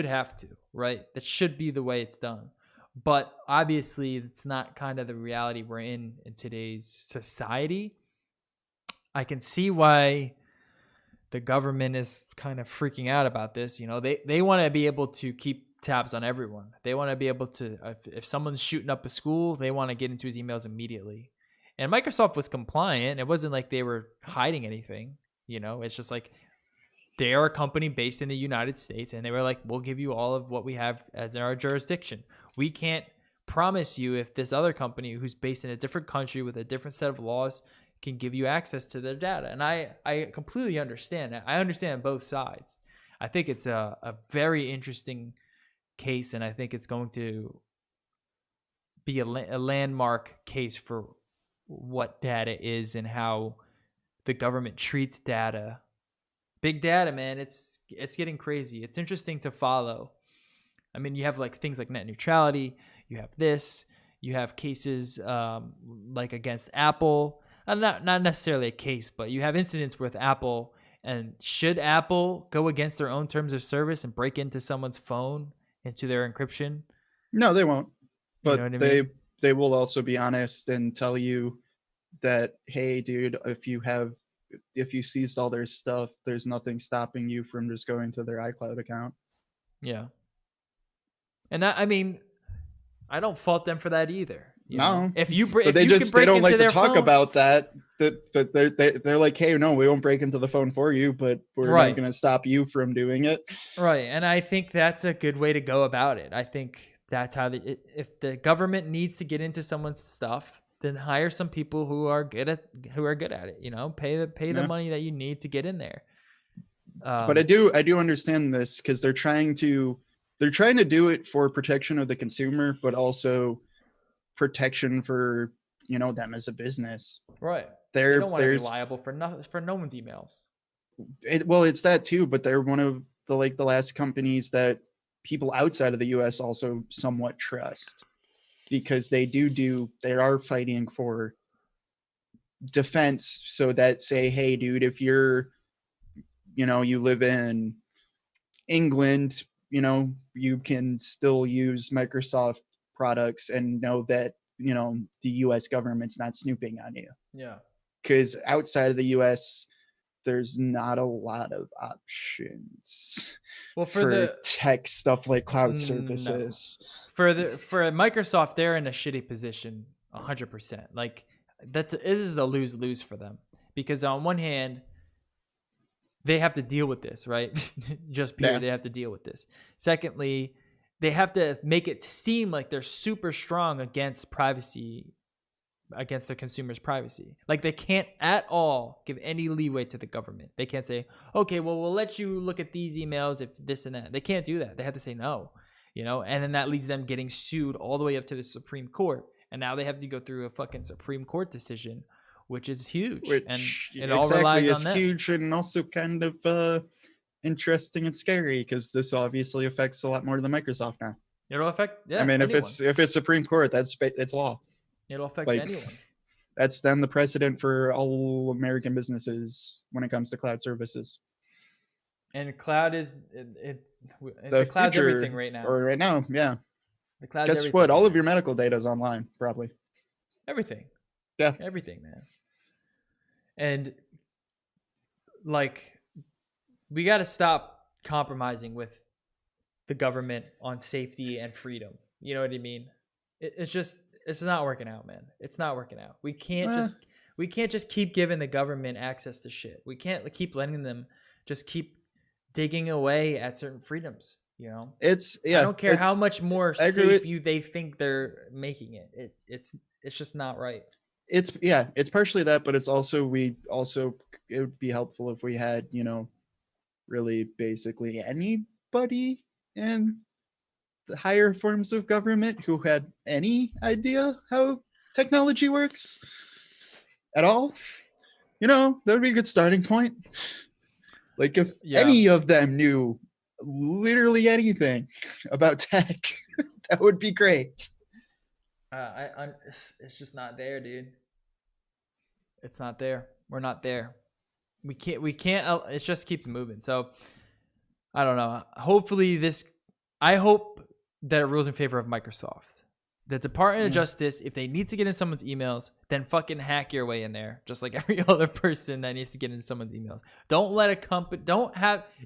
[SPEAKER 1] have to, right? That should be the way it's done. But obviously it's not kind of the reality we're in today's society. I can see why the government is kind of freaking out about this. You know, they want to be able to keep tabs on everyone. They want to be able to, if someone's shooting up a school, they want to get into his emails immediately. And Microsoft was compliant. It wasn't like they were hiding anything. You know, it's just like they are a company based in the United States, and they were like, we'll give you all of what we have as our jurisdiction. We can't promise you if this other company who's based in a different country with a different set of laws can give you access to their data. And I completely understand that. I understand both sides. I think it's a very interesting case, and I think it's going to be a landmark case for what data is and how the government treats data. Big data, man, it's getting crazy. It's interesting to follow. I mean, you have like things like net neutrality, you have this, you have cases like against Apple. Not necessarily a case, but you have incidents with Apple. And should Apple go against their own terms of service and break into someone's phone, into their encryption?
[SPEAKER 2] No, they won't. But
[SPEAKER 1] You know what I mean?
[SPEAKER 2] they will also be honest and tell you that, hey, dude, if you seized all their stuff, there's nothing stopping you from just going to their iCloud account.
[SPEAKER 1] Yeah. And I mean, I don't fault them for that either. You
[SPEAKER 2] No,
[SPEAKER 1] know? If you
[SPEAKER 2] but they don't like to talk about that. But they're like, hey, no, we won't break into the phone for you, but we're not going to stop you from doing it.
[SPEAKER 1] Right, and I think that's a good way to go about it. I think that's how if the government needs to get into someone's stuff, then hire some people who are good at it. You know, pay the money that you need to get in there.
[SPEAKER 2] But I do understand this because they're trying to do it for protection of the consumer, but also protection for, you know, them as a business.
[SPEAKER 1] Right. They don't want to be liable for no one's emails.
[SPEAKER 2] Well, it's that too, but they're one of the last companies that people outside of the US also somewhat trust, because they are fighting for defense, so that say, hey, dude, if you're, you know, you live in England, you know, you can still use Microsoft products and know that, you know, the US government's not snooping on you.
[SPEAKER 1] Yeah.
[SPEAKER 2] Because outside of the US, there's not a lot of options for tech stuff like cloud services.
[SPEAKER 1] No. For Microsoft, they're in a shitty position 100%. Like this is a lose-lose for them, because on one hand, they have to deal with this, right? They have to deal with this. Secondly, they have to make it seem like they're super strong against privacy, against their consumers' privacy. Like they can't at all give any leeway to the government. They can't say, okay, well, we'll let you look at these emails if this and that. They can't do that. They have to say no, you know, and then that leads them getting sued all the way up to the Supreme Court. And now they have to go through a fucking Supreme Court decision, which is huge. And it all relies on them.
[SPEAKER 2] Huge and also kind of interesting and scary, because this obviously affects a lot more than Microsoft now.
[SPEAKER 1] It'll affect,
[SPEAKER 2] I mean, anyone. if it's Supreme Court, it's law.
[SPEAKER 1] It'll affect anyone.
[SPEAKER 2] That's then the precedent for all American businesses when it comes to cloud services.
[SPEAKER 1] And cloud is
[SPEAKER 2] The
[SPEAKER 1] the cloud's
[SPEAKER 2] future,
[SPEAKER 1] everything right now.
[SPEAKER 2] Or right now, yeah.
[SPEAKER 1] The cloud's
[SPEAKER 2] Guess
[SPEAKER 1] everything.
[SPEAKER 2] what? All of your medical data is online, probably.
[SPEAKER 1] Everything.
[SPEAKER 2] Yeah.
[SPEAKER 1] Everything, man. And like, we got to stop compromising with the government on safety and freedom. You know what I mean? It's not working out, man. It's not working out. We can't just keep giving the government access to shit. We can't keep letting them just keep digging away at certain freedoms. You know, I don't care how much more safe they think they're making it. It's just not right.
[SPEAKER 2] It's partially that, but it's also it would be helpful if we had, you know, really basically anybody in the higher forms of government who had any idea how technology works at all. You know, that would be a good starting point. Like if any of them knew literally anything about tech, that would be great.
[SPEAKER 1] It's just not there, dude. It's not there. We're not there. We can't. It just keeps moving. So I don't know. I hope that it rules in favor of Microsoft. The Department of Justice, if they need to get in someone's emails, then fucking hack your way in there, just like every other person that needs to get into someone's emails. Don't let a company.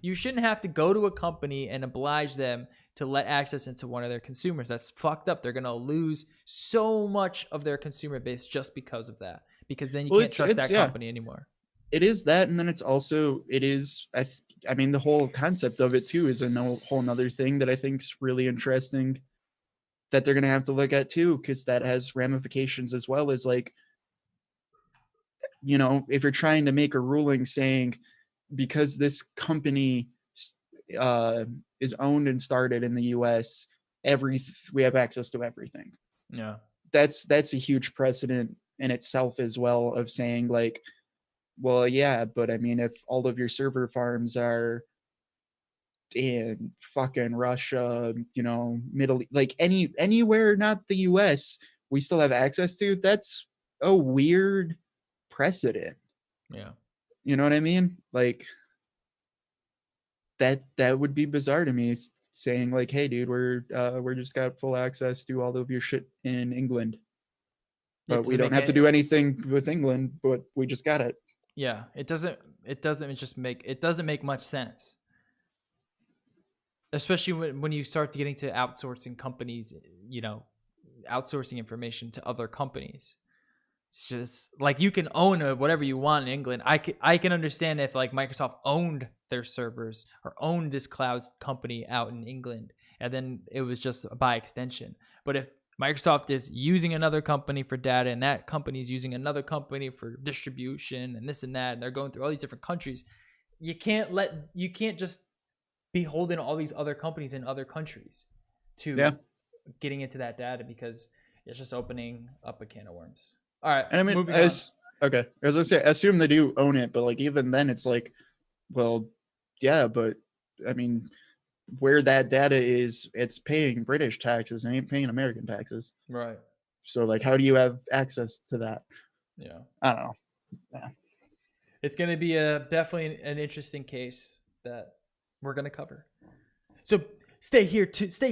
[SPEAKER 1] You shouldn't have to go to a company and oblige them to let access into one of their consumers. That's fucked up. They're gonna lose so much of their consumer base just because of that. Because then you can't trust that company anymore.
[SPEAKER 2] It is that, and then I mean, the whole concept of it too is a whole nother thing that I think is really interesting that they're going to have to look at too, because that has ramifications as well as, like, you know, if you're trying to make a ruling saying because this company is owned and started in the US, we have access to everything.
[SPEAKER 1] Yeah.
[SPEAKER 2] That's a huge precedent in itself as well, of saying like, well, yeah, but I mean, if all of your server farms are in fucking Russia, you know, like anywhere not the US, we still have access to, that's a weird precedent.
[SPEAKER 1] Yeah.
[SPEAKER 2] You know what I mean? Like that would be bizarre to me, saying like, hey dude, we're just got full access to all of your shit in England. But we don't have to do anything with England, but we just got it.
[SPEAKER 1] Yeah, it doesn't make much sense. Especially when you start getting to outsourcing companies, you know, outsourcing information to other companies. It's just like, you can own whatever you want in England. I can understand if like Microsoft owned their servers or owned this cloud company out in England, and then it was just by extension. But if Microsoft is using another company for data, and that company is using another company for distribution and this and that, and they're going through all these different countries, you can't just be holding all these other companies in other countries to getting into that data, because it's just opening up a can of worms. All right.
[SPEAKER 2] And I mean, okay, as I say, assume they do own it, but like even then it's like, well, yeah, but I mean, where that data is, it's paying British taxes and ain't paying American taxes.
[SPEAKER 1] Right.
[SPEAKER 2] So like, how do you have access to that?
[SPEAKER 1] Yeah.
[SPEAKER 2] I don't know. Yeah.
[SPEAKER 1] It's going to be definitely an interesting case that we're going to cover. So stay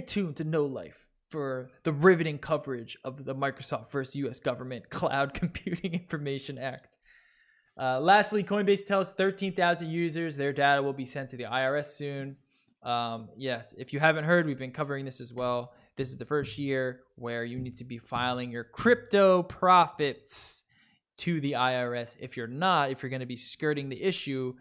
[SPEAKER 1] tuned to No Life for the riveting coverage of the Microsoft versus U.S. government Cloud Computing Information Act. Lastly, Coinbase tells 13,000 users their data will be sent to the IRS soon. Yes, if you haven't heard, we've been covering this as well. This is the first year where you need to be filing your crypto profits to the IRS. If you're not, if you're going to be skirting the issue,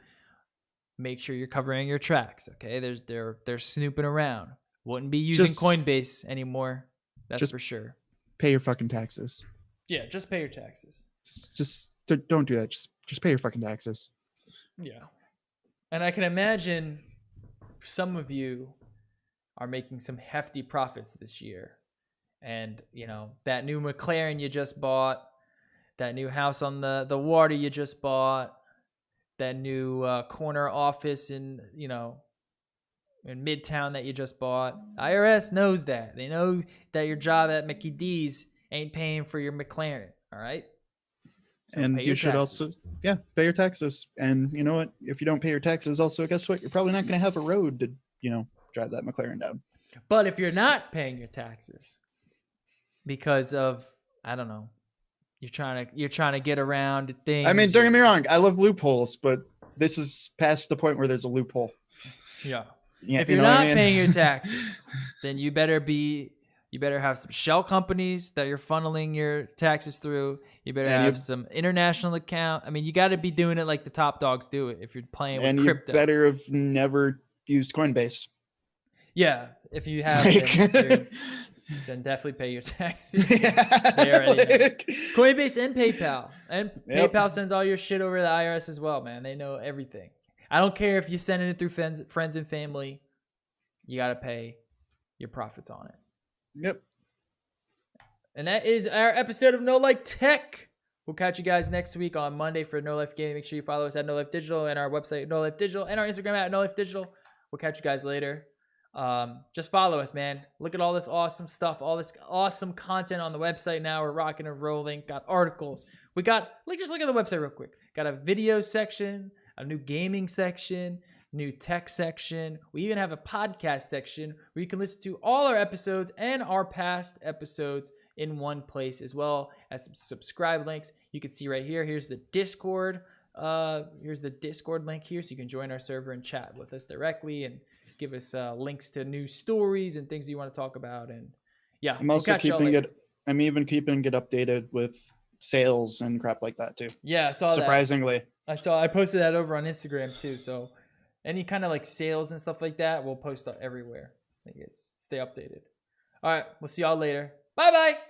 [SPEAKER 1] make sure you're covering your tracks. Okay, they're snooping around. Wouldn't be using Coinbase anymore. That's for sure.
[SPEAKER 2] Pay your fucking taxes.
[SPEAKER 1] Yeah, just pay your taxes.
[SPEAKER 2] Just don't do that. Just pay your fucking taxes.
[SPEAKER 1] Yeah, and I can imagine some of you are making some hefty profits this year, and you know that new McLaren you just bought, that new house on the water you just bought, that new corner office in Midtown that you just bought. IRS knows that. They know that your job at Mickey D's ain't paying for your McLaren. All right. So
[SPEAKER 2] and
[SPEAKER 1] pay
[SPEAKER 2] you
[SPEAKER 1] your
[SPEAKER 2] should
[SPEAKER 1] taxes.
[SPEAKER 2] also pay your taxes. And you know what? If you don't pay your taxes, also guess what? You're probably not going to have a road to drive that McLaren down.
[SPEAKER 1] But if you're not paying your taxes because of, I don't know, you're trying to get around things.
[SPEAKER 2] I mean, don't get me wrong. I love loopholes, but this is past the point where there's a loophole.
[SPEAKER 1] Yeah.
[SPEAKER 2] Yeah,
[SPEAKER 1] If you're
[SPEAKER 2] you know what
[SPEAKER 1] not
[SPEAKER 2] I mean?
[SPEAKER 1] paying your taxes, then you better have some shell companies that you're funneling your taxes through. You better
[SPEAKER 2] And
[SPEAKER 1] have some international account. I mean, you got to be doing it like the top dogs do it if you're playing
[SPEAKER 2] and
[SPEAKER 1] with
[SPEAKER 2] you
[SPEAKER 1] crypto.
[SPEAKER 2] better have never used Coinbase.
[SPEAKER 1] Yeah, if you have,
[SPEAKER 2] Like-
[SPEAKER 1] then definitely pay your taxes.
[SPEAKER 2] Yeah,
[SPEAKER 1] They already know.
[SPEAKER 2] like-
[SPEAKER 1] Coinbase and PayPal. And
[SPEAKER 2] Yep.
[SPEAKER 1] PayPal sends all your shit over to the IRS as well, man. They know everything. I don't care if you're sending it through friends and family. You got to pay your profits on it.
[SPEAKER 2] Yep.
[SPEAKER 1] And that is our episode of No Life Tech. We'll catch you guys next week on Monday for No Life Gaming. Make sure you follow us at No Life Digital and our website, No Life Digital, and our Instagram at No Life Digital. We'll catch you guys later. Just follow us, man. Look at all this awesome stuff, all this awesome content on the website now. We're rocking and rolling. Got articles. We got, just look at the website real quick. Got a video section, a new gaming section, new tech section. We even have a podcast section where you can listen to all our episodes and our past episodes in one place, as well as some subscribe links. You can see right here. Here's the Discord. Here's the Discord link here, so you can join our server and chat with us directly and give us links to new stories and things you want to talk about. And yeah,
[SPEAKER 2] I'm also
[SPEAKER 1] catch y'all
[SPEAKER 2] keeping
[SPEAKER 1] later.
[SPEAKER 2] it. I'm even keeping it updated with sales and crap like that too.
[SPEAKER 1] Yeah, I saw that.
[SPEAKER 2] Surprisingly.
[SPEAKER 1] I posted that over on Instagram too. So any kind of like sales and stuff like that, we'll post everywhere. I guess stay updated. All right, we'll see y'all later. Bye bye.